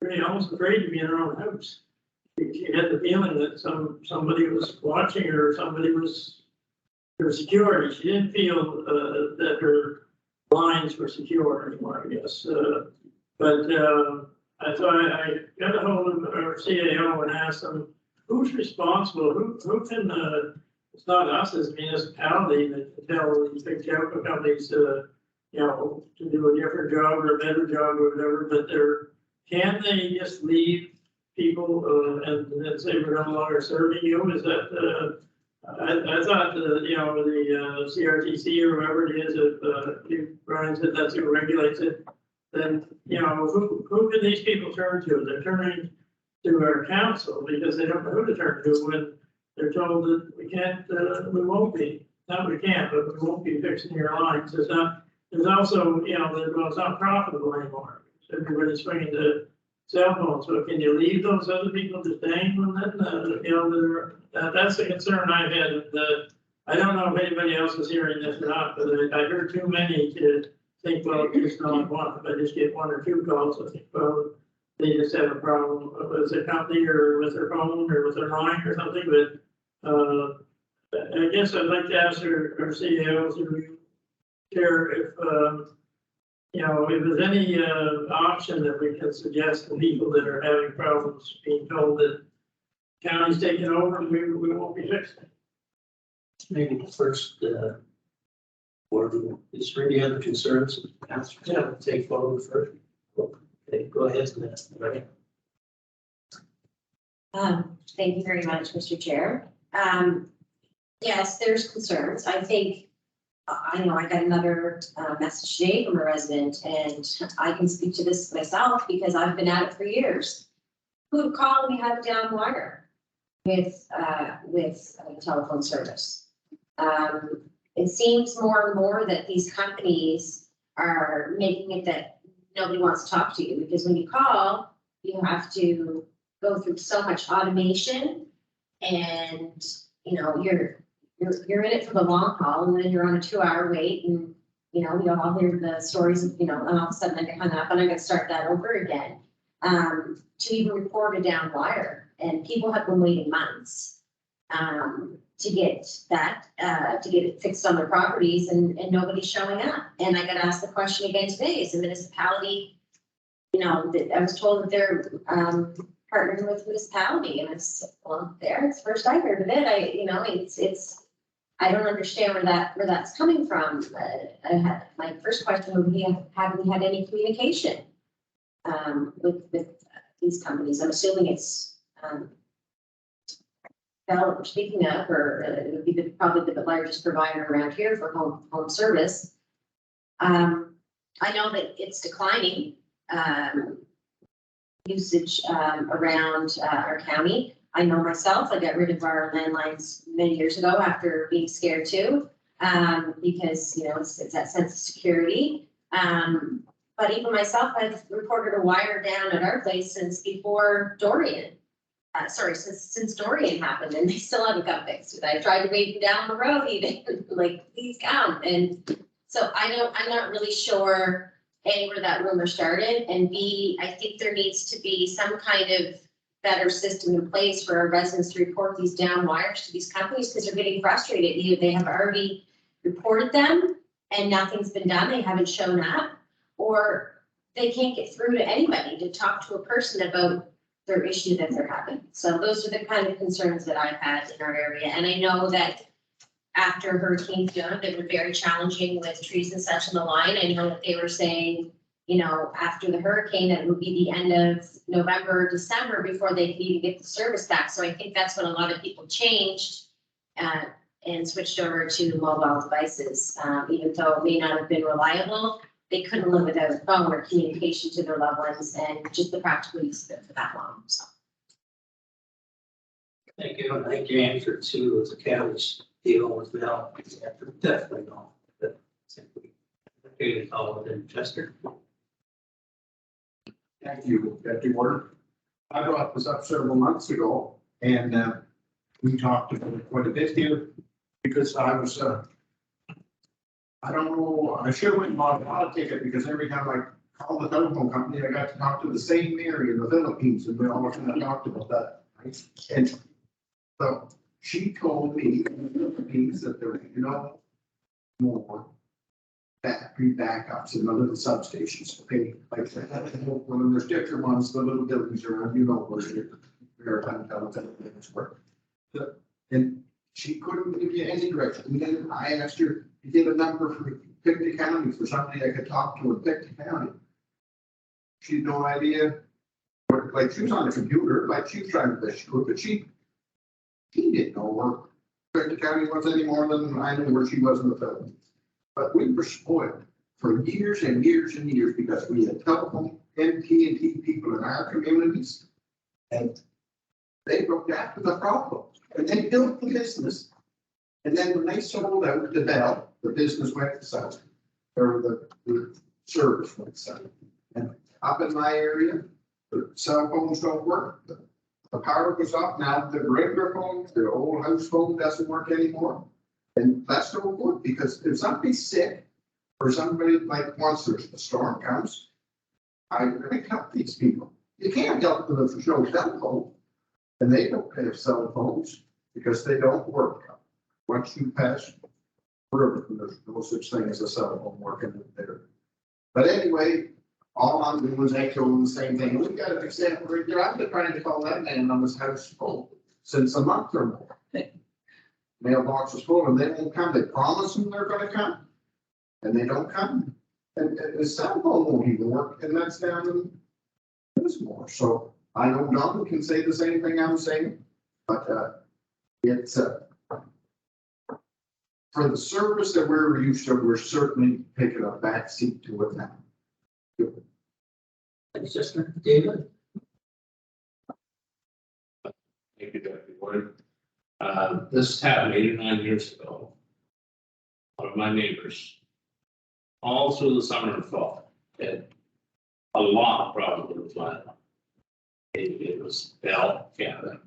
really almost afraid to be in her own house. She had the feeling that somebody was watching her, or somebody was her security. She didn't feel that her lines were secure anymore, I guess. But I thought I got a hold of our CAO and asked them, who's responsible? Who can it's not us as a municipality that can tell these big chemical companies to do a different job or a better job or whatever, but can they just leave people and then say we're no longer serving you? Is that I thought the CRTC or whoever it is, if Brian said that's who regulates it, then who can these people turn to? They're turning to our council because they don't know who to turn to when they're told that we can't, we won't be, not we can't, but we won't be fixing your lines. There's also, it's not profitable anymore. So everybody's swinging to cell phones. So can you leave those other people just dangling then? That's the concern I've had. I don't know if anybody else is hearing this or not, but I heard too many to think, well, it's not one. If I just get 1 or 2 calls, I think, well, they just have a problem with their company or with their phone or with their line or something. But I guess I'd like to ask our CEOs or share if there's any option that we can suggest to people that are having problems being told that county's taking over and we won't be fixing it.
Maybe the first word is there any other concerns? Yeah, take forward first. Okay, go ahead. Right.
Thank you very much, Mr. Chair. Yes, there's concerns. I think, I know I got another message today from a resident, and I can speak to this myself because I've been at it for years. Who would call and we have a down wire with telephone service? It seems more and more that these companies are making it that nobody wants to talk to you, because when you call, you have to go through so much automation, and you're in it for the long haul, and then you're on a 2-hour wait, and we all hear the stories of and all of a sudden I get hung up and I got to start that over again. to even report a down wire. And people have been waiting months to get that, to get it fixed on their properties, and nobody's showing up. And I got asked the question again today, is the municipality, you know, that I was told that they're partnering with municipality, and it's, well, there, it's the first I heard of it. It's, I don't understand where that's coming from. My first question would be, have we had any communication with these companies? I'm assuming it's Bell we're speaking of, or it would be probably the largest provider around here for home service. I know that it's declining usage around our county. I know myself, I got rid of our landlines many years ago after being scared too, because, you know, it's that sense of security. But even myself, I've reported a wire down at our place since before Dorian. Since Dorian happened, and they still haven't got fixed. I tried to wave them down the road even, like, please come. And so I'm not really sure, A, where that rumor started, and B, I think there needs to be some kind of better system in place for our residents to report these down wires to these companies, because they're getting frustrated. Either they have already reported them and nothing's been done, they haven't shown up, or they can't get through to anybody to talk to a person about their issue that they're having. So those are the kind of concerns that I've had in our area. And I know that after Hurricane Fiona, they were very challenging with trees and such on the line. I know that they were saying, you know, after the hurricane, that it would be the end of November, December before they could even get the service back. So I think that's when a lot of people changed and switched over to mobile devices. Even though it may not have been reliable, they couldn't live without a phone or communication to their loved ones, and just the practical use of it for that long. So.
Thank you. I think your answer to the county's deal with Bell is definitely not. But simply, it's all within Chester.
Thank you, Deputy Warden. I brought this up several months ago, and we talked about it quite a bit here, because I was, I don't know, I should have went and bought a lot ticket, because every time I called the telephone company, I got to talk to the same Mary in the Philippines, and we always kind of talked about that. Right? And so she told me in the Philippines that there were no more battery backups in the little substations. Okay, like when there's different ones, the little buildings around, you know, where you're kind of things work. And she couldn't give you any direction. And then I asked her to give a number for Pictou County for somebody I could talk to in Pictou County. She had no idea. Like, she was on the computer, like she was trying to best she could, but she didn't know where Pictou County was any more than I knew where she was in the Philippines. But we were spoiled for years and years and years, because we had telephone AT&T people in our communities, and they looked after the problem, and they built the business. And then when they sold out to Bell, the business went south, or the service went south. And up in my area, the cell phones don't work. The power goes up. Now the regular phone, the old house phone doesn't work anymore. And that's no good, because if somebody's sick, or somebody, like, once there's a storm comes, I really help these people. You can't help them if there's no cell phone, and they don't have cell phones because they don't work. Once you pass wherever, there's no such thing as a cell phone working there. But anyway, all I'm doing is echoing the same thing. We've got an example right there. I've been trying to call that man on his house phone since a month or more. Mailbox is full, and they won't come. They promise them they're going to come, and they don't come. And the cell phone won't even work, and that's down in Lismore. So I know Don can say the same thing I'm saying, but it's for the service that we're used to, we're certainly taking a back seat to it now.
Thanks, Chester. David?
Thank you, Deputy Warden. This happened 8 or 9 years ago. One of my neighbors, all through the summer and fall, had a lot of problems with land. It was Bell, Canada.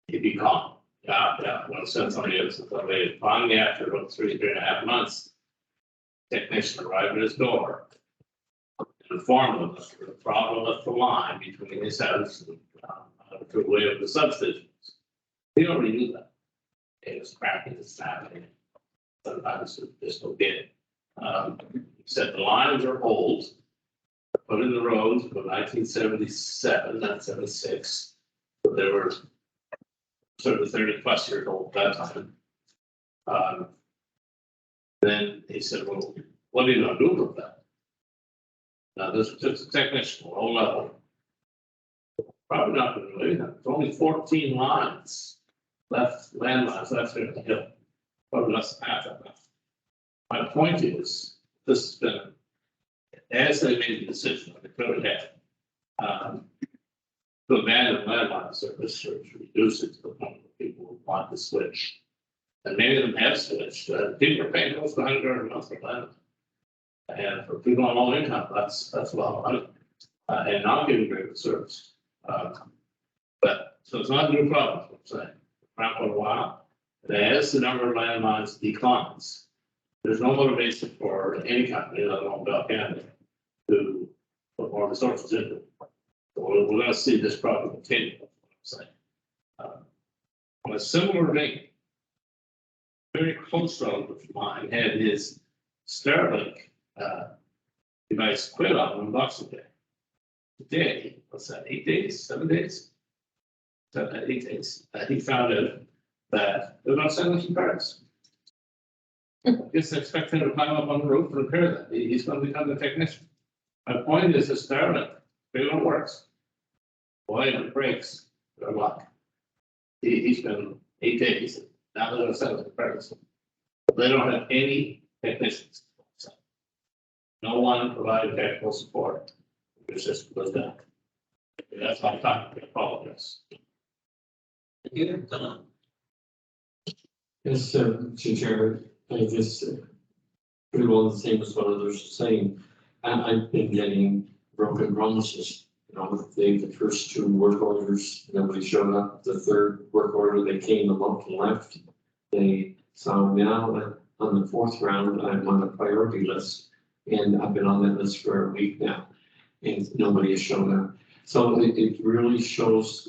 It'd be calm. Yeah. When somebody else, finally, after about 3.5 months, technician arrived at his door. and informed him of the problem with the line between his house and, to the way of the substations. He already knew that. It was cracking, it's happening. Sometimes there's no bid. He said the lines are old, put in the roads from 1977, not 76. But they were sort of 30+ years old at that time. Then he said, well, what are you gonna do with that? Now, this is just a technician, low level. Probably not gonna do anything. There's only 14 lines left, landlines left there in the hill. Probably less than half of that. My point is, this has been, as they made the decision, they could have, to abandon landline service or to reduce it to the point where people would want to switch. And many of them have switched. People are paying close to $100 a month for landline. And for people on low income, that's a lot of money. And not giving very good service. But so it's not a new problem, I'm saying. Around for a while. And as the number of landlines declines, there's no motivation for any company, let alone Bell Canada, to put more resources into it. So we're going to see this problem continue. That's what I'm saying. On a similar vein, very close relative of mine had his Starlink device quit on $1 a day. Today, what's that, 8 days, 7 days? 8 days. He found out that they're not selling some parts. It's expected to climb up on the roof and repair that. He's going to become the technician. My point is, it's Starlink. It don't works. Boy, if it breaks, good luck. He's been 8 days. Now they're going to sell it parts. They don't have any technicians. No one provided technical support. Your system goes down. That's what I'm talking about. Apologize.
Here, Don.
Yes, Mr. Chair, I guess pretty well the same as what others are saying. I've been getting broken promises. You know, the first 2 work orders, nobody showed up. The 3rd work order, they came a month and left. So now on the 4th round, I'm on the priority list. And I've been on that list for a week now. And nobody has shown up. So it really shows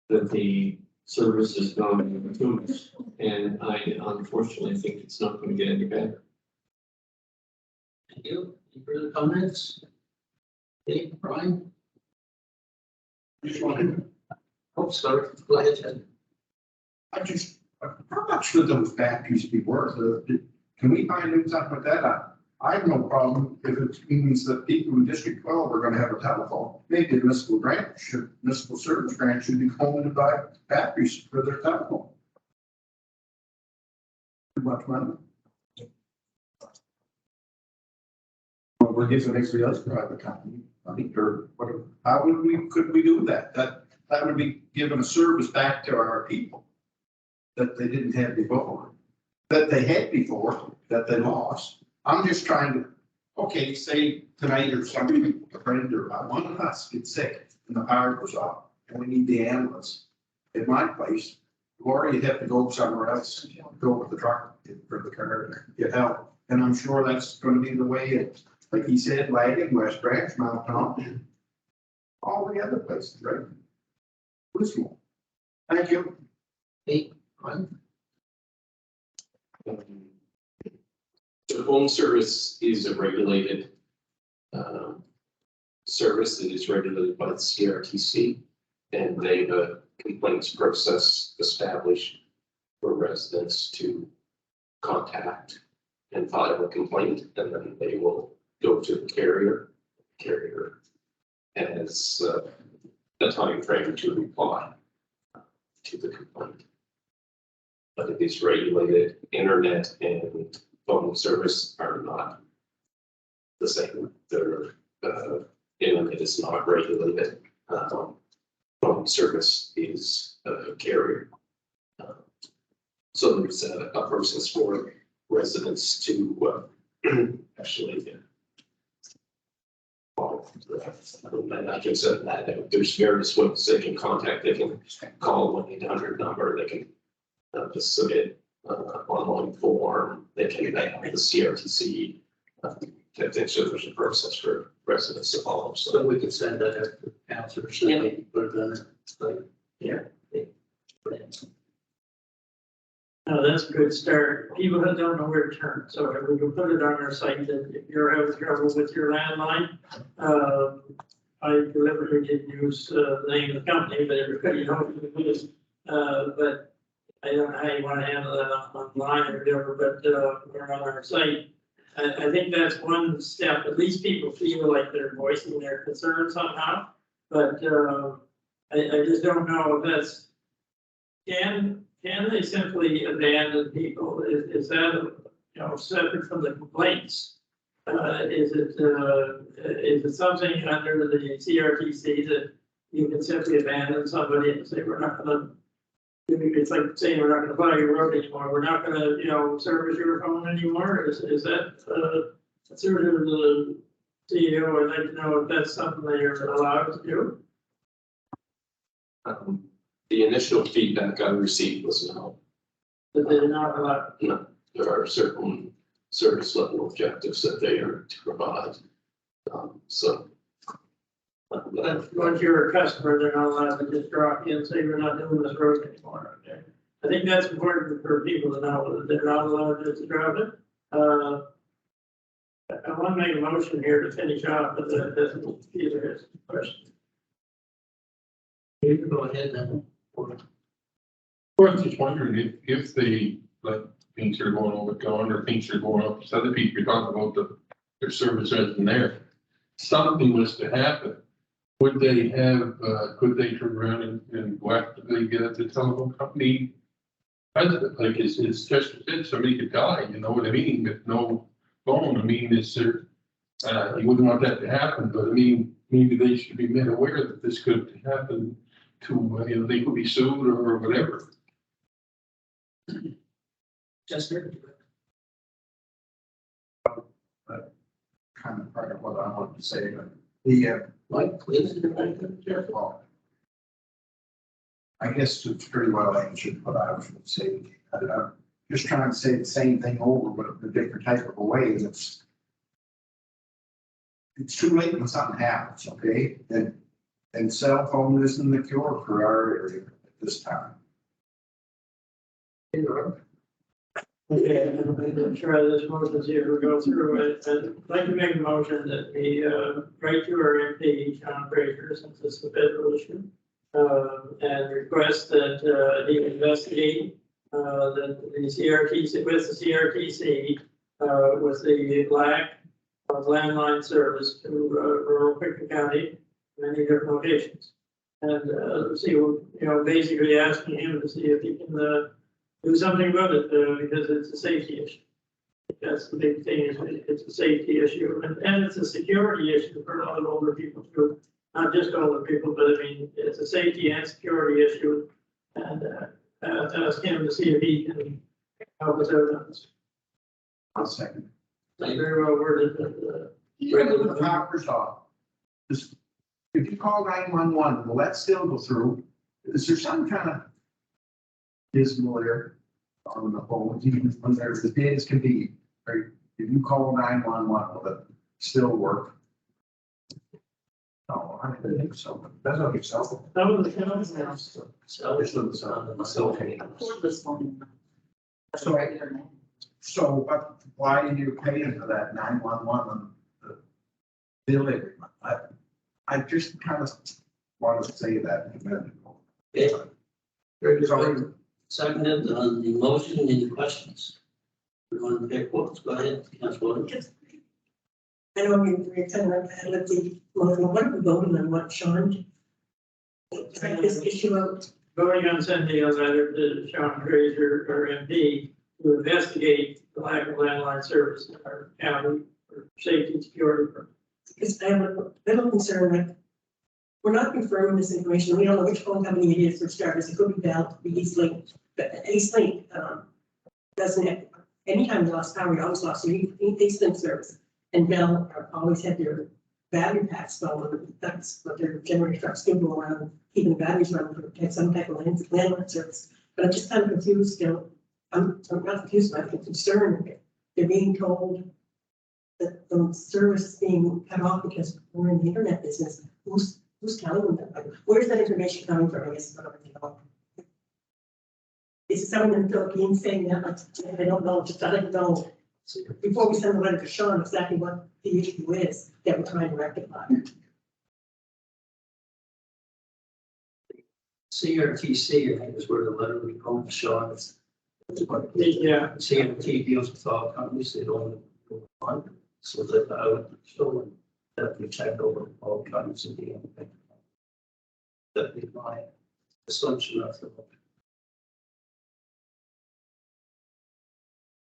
that the service is going to, and I unfortunately think it's not going to get any better.
Thank you. Any further comments? Okay, Brian?
Just wondering,
Oh, sorry. Go ahead, Ted.
how much should those batteries be worth? Can we find out something with that? I have no problem if it means that people in District 12 are gonna have a telephone. Maybe the municipal service grant should be going to buy batteries for their telephone. Too much money. Well, we're giving every other private company money or whatever. How could we do that? That would be giving a service back to our people that they didn't have before, that they had before, that they lost. I'm just trying to, okay, say tonight or something, a friend or one of us gets sick and the power goes off and we need the ambulance at my place, or you'd have to go somewhere else, go with the truck for the car to get help. And I'm sure that's going to be the way it, like he said, Lagan, West Branch, Mount Tom, all the other places, right? Municipal. Thank you.
Hey, Brian?
The home service is a regulated service that is regulated by the CRTC, and they have a complaints process established for residents to contact and file a complaint, and then they will go to the carrier. The carrier has a time frame to reply to the complaint. But it is regulated. Internet and phone service are not the same. Their internet is not regulated. Phone service is a carrier. So there's a process for residents to actually. Well, I can say that there's various ways they can contact. They can call 1-800 number. They can just submit online form. They can have the CRTC I think so there's a process for residents to follow, so.
So we could send that out to council, so they can put it on it. Like,
Yeah.
they-
That's a good start. People that don't know where to turn, so if we can put it on our site that if you're having trouble with your landline, I deliberately didn't use the name of the company, but everybody knows who it is. But I don't know how you want to handle that online or whatever, but or on our site. I think that's one step. At least people feel like they're voicing their concerns somehow. But I just don't know if that's, can they simply abandon people? Is that, separate from the complaints? Is it something under the CRTC that you can simply abandon somebody and say, we're not gonna, it's like saying we're not gonna buy your road anymore, we're not gonna, service your phone anymore? Is that, sort of the CEO, I'd like to know if that's something they are allowed to do?
The initial feedback I received was no.
That they're not allowed?
No, there are certain service level objectives that they are to provide. So.
But once you're a customer, they're not allowed to just drop in and say, we're not doing this road anymore. Okay. I think that's important for people to know that they're not allowed to drop it. I want to make a motion here to finish off, but that doesn't either his question.
You can go ahead then.
Well, I'm just wondering if they, like, things are going over gone or things are going up, so other people are talking about their service isn't there. Something was to happen. Would they have, could they turn around and go after they get at the telephone company? Like it's just, somebody could die, you know what I mean, with no phone. I mean, is there, you wouldn't want that to happen, but I mean, maybe they should be made aware that this could happen to, they could be sued or whatever.
Chester?
Kind of part of what I wanted to say, but the,
Mike, please.
well, I guess it's pretty well answered what I was going to say. I'm just trying to say the same thing over, but a different type of a way. It's too late when something happens, okay? And cell phone isn't the cure for our area at this time.
Okay, I'm sure this motion here will go through it. I'd like to make a motion that we write to our MP, John Fraser, since it's a federal issue, and request that he investigate the CRTC with the CRTC with the lack of landline service to rural Pictou County, many different locations, and see, basically asking him to see if he can do something about it, because it's a safety issue. That's the big thing, is it's a safety issue, and it's a security issue for a lot of older people too. Not just older people, but I mean, it's a safety and security issue. And ask him to see if he can help us out on this.
I'll second.
Not very well worded, but
Regular the power's off. Just, if you call 911, will that still go through? Is there some kind of dismal there on the phone, even when there's as dead as can be, right? If you call 911, will it still work? No, I don't think so. That's not yourself.
that was the challenge now.
So this was on the cell phone.
So, but why are you paying for that 911 and the bill every month? I just kind of want to say that in a minute ago.
Okay. Very good.
Sorry.
Seconded on the motion, any questions? We want to pick quotes, go ahead, Councilor.
I know we're kind of with the, what are we voting on, what, Sean? Check this issue out.
Voting on sending a letter to Sean Fraser, our MP, to investigate the lack of landline service in our county for safety and security purposes.
Because I have a little concern, like, we're not confirming this information, we don't know which phone company it is for starters, it could be Bell, it could be Eastlink, but Eastlink, doesn't have, anytime we lost power, we always lost Eastlink service. And Bell always had their battery packs going, that's what their generator trucks do, go around, keeping the batteries running, to have some type of landline service. But I'm just kind of confused, I'm not confused, but I'm concerned, they're being told the service being cut off because we're in the internet business, who's telling them that? Where's that information coming from? I guess is what I want to know. Is it someone in the Philippines saying that? Like, I don't know, just I don't know. Before we send the letter to Sean, exactly what the issue is that we're trying to rectify.
CRTC, I think is where the letter we called Sean.
Yeah.
CRT deals with all companies, they don't want, so that I would show that we check over all companies in the end. That'd be my assumption of the.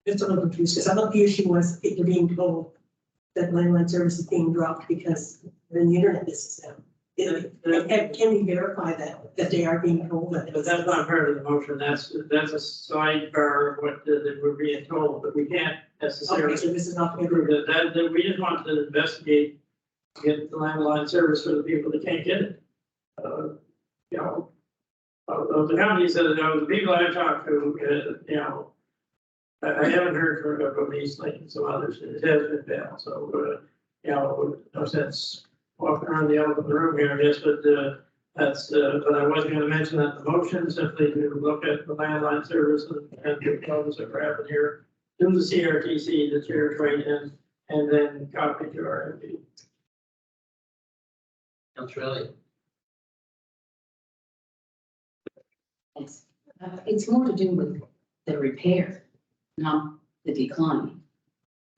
It's a little confused because I thought the issue was people being told that landline service is being dropped because they're in the internet business now. Can we verify that they are being told that?
But that's not part of the motion, that's a sidebar of what that we're being told, but we can't necessarily
Okay, so this is not.
prove that we just want to investigate, get the landline service for the people that can't get it. You know, the company said, the people I talked to, you know, I haven't heard from these like some others, it has been bad, so, you know, no sense walking around the elephant in the room here, I guess, but that's, but I was gonna mention that the motion simply to look at the landline service and the problems that we're having here, do the CRTC, the chair trade in, and then copy to our MP.
That's really.
Yes, it's more to do with the repair, not the decline.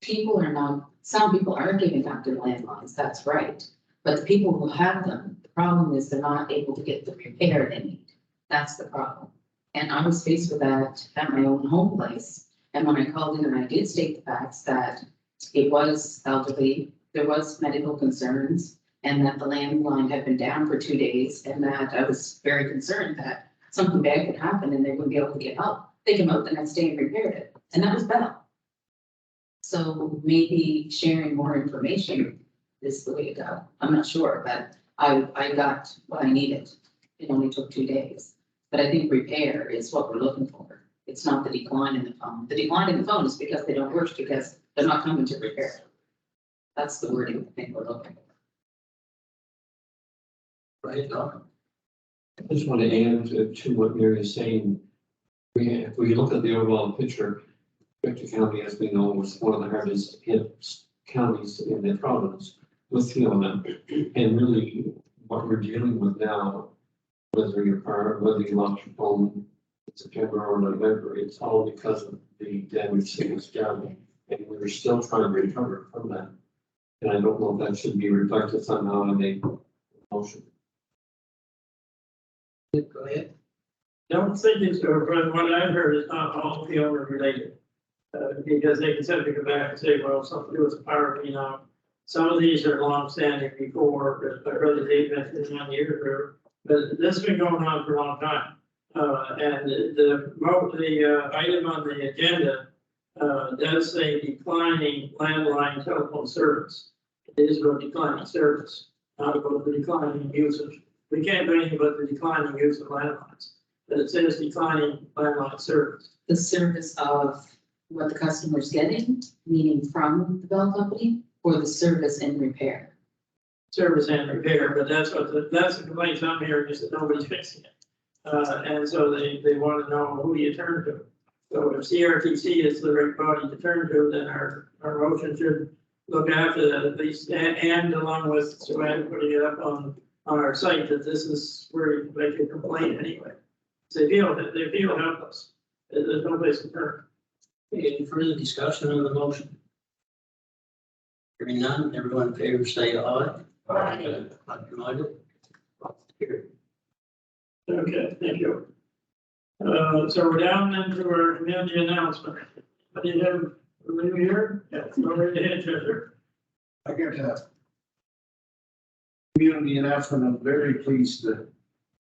People are not, some people are giving up their landlines, that's right. But the people who have them, the problem is they're not able to get the repair they need. That's the problem. And I was faced with that at my own home place. And when I called in and I did state the facts that it was elderly, there was medical concerns, and that the landline had been down for 2 days, and that I was very concerned that something bad would happen and they wouldn't be able to get help. They came out the next day and repaired it, and that was Bell. So maybe sharing more information is the way to go. I'm not sure, but I got what I needed. It only took 2 days. But I think repair is what we're looking for. It's not the decline in the phone. The decline in the phone is because they don't work, because they're not coming to repair. That's the wording I think we're looking for.
Right, Don?
I just want to add to what Mary is saying. If we look at the overall picture, Victor County, as we know, was one of the hardest hit counties in the province with FEMA. And really what we're dealing with now, whether you lost your phone in September or November, it's all because of the damage that was done. And we're still trying to recover from that. And I don't know if that should be reflected somehow in a motion.
Go ahead.
Don't think it's, or from what I've heard, it's not all FEMA related. Because they can simply go back and say, well, something to do with the power clean out. Some of these are long-standing before, but really they've been 1 year, but this has been going on for a long time. And the item on the agenda does say declining landline telephone service. It is about declining service, not about the declining usage. We can't do anything about the declining use of landlines, but it says declining landline service.
The service of what the customer's getting, meaning from the Bell company, or the service and repair?
Service and repair, but that's the complaints I'm hearing, is that nobody's fixing it. And so they want to know who you turn to. So if CRTC is the right body to turn to, then our motion should look after that at least, and along with Joanne putting it up on our site, that this is where you can make a complaint anyway. So they feel helpless. There's no place to turn.
Any further discussion on the motion? Hearing none, everyone in favor say aye.
Aye.
United.
Okay, thank you. So we're down then to our community announcement. What do you have, are you here? Yeah, go right ahead, Chester.
I got a community announcement I'm very pleased to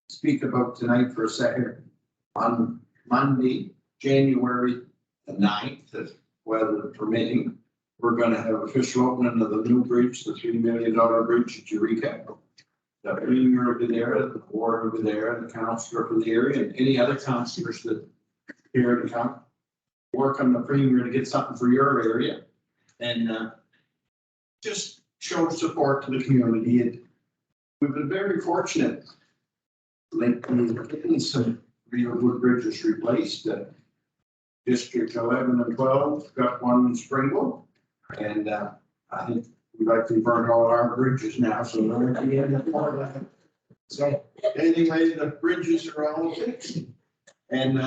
speak about tonight for a second. On Monday, January the 9th, weather permitting, we're gonna have official opening of the new bridge, the $3 million bridge at Eureka. The premier will be there, the board will be there, the councillor for the area, and any other councillors that are here to come work on the premier to get something for your area. And just shows support to the community. And we've been very fortunate. Lately, getting some real good bridges replaced. District 11 and 12 got one in Springville. And I think we'd like to burn all our bridges now, so we're at the end of that. So anyway, the bridges are all fixed. And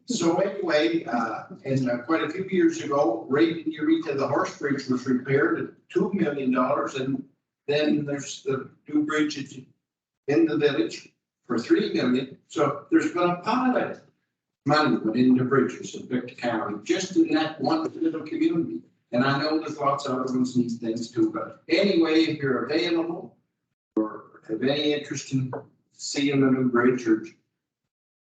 so anyway, and quite a few years ago, right in Eureka, the horse bridge was repaired at $2 million. And then there's the new bridge in the village for $3 million. So there's been a pile of money put into bridges in Victor County, just in that one little community. And I know there's lots of other ones need things too, but anyway, if you're available or have any interest in seeing the new bridge, or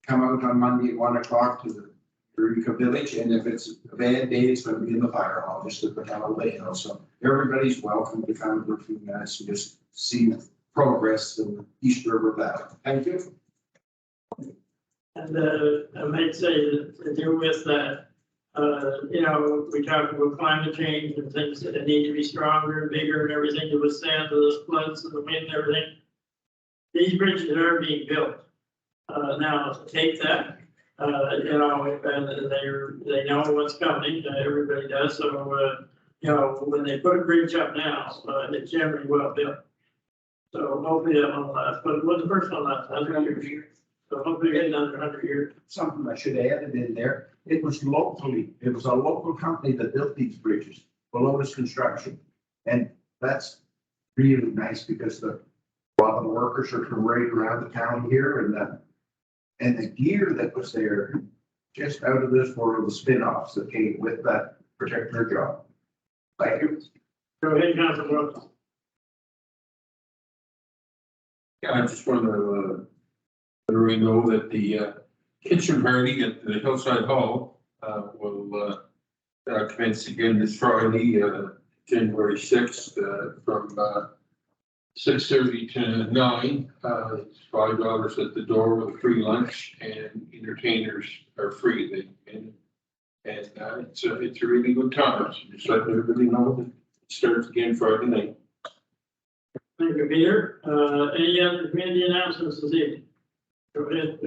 come out on Monday at 1 o'clock to the Eureka Village. And if it's a bad day, it's going to be in the fire hall, just at the town of Hill. So everybody's welcome to come for a few minutes and just see progress in the East River Valley. Thank you.
And I might say that to do with that, you know, we talk about climate change and things that need to be stronger and bigger and everything to withstand the floods and the wind and everything. These bridges are being built. Now, take that, you know, and they know what's coming, everybody does, so, you know, when they put a bridge up now, it's generally well built. So hopefully that won't last, but it was the first one last 100 years. So hopefully it's another 100 years.
Something I should have added in there, it was a local company that built these bridges, Lotus Construction. And that's really nice because a lot of the workers are from right around the town here, and the gear that was there, just out of this world, the spin-offs that came with that particular job. Thank you.
Go ahead, Councilor Brooks.
Yeah, I just want to let everybody know that the kitchen party at the Hillside Hall will commence again this Friday, January 6th, from 6:30 to 9. It's $5 at the door with a free lunch, and entertainers are free. It's a really good time. So just let everybody know that it starts again Friday night.
Thank you, Peter. Any other community announcements this evening? Go ahead,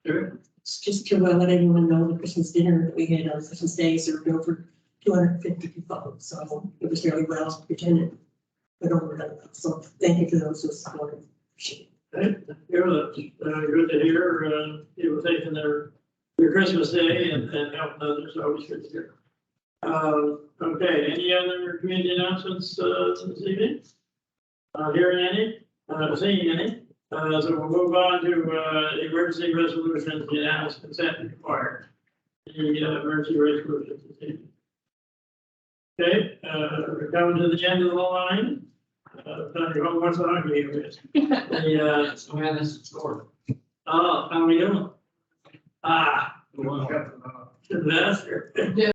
Eric.
It's just to let anyone know the Christmas dinner that we had on Christmas Day served over 250 people. So it was really well attended. So thank you to those who supported.
Okay, good to hear, people taking their Christmas Day and helping others, always good to hear. Okay, any other community announcements, this evening? Hearing any, seeing any, so we'll move on to, emergency resolutions, the announced consent required. The emergency resolutions this evening. Okay, we're coming to the end of the line. What's the hungry is? The,
this is short.
oh, how are we doing? Disaster.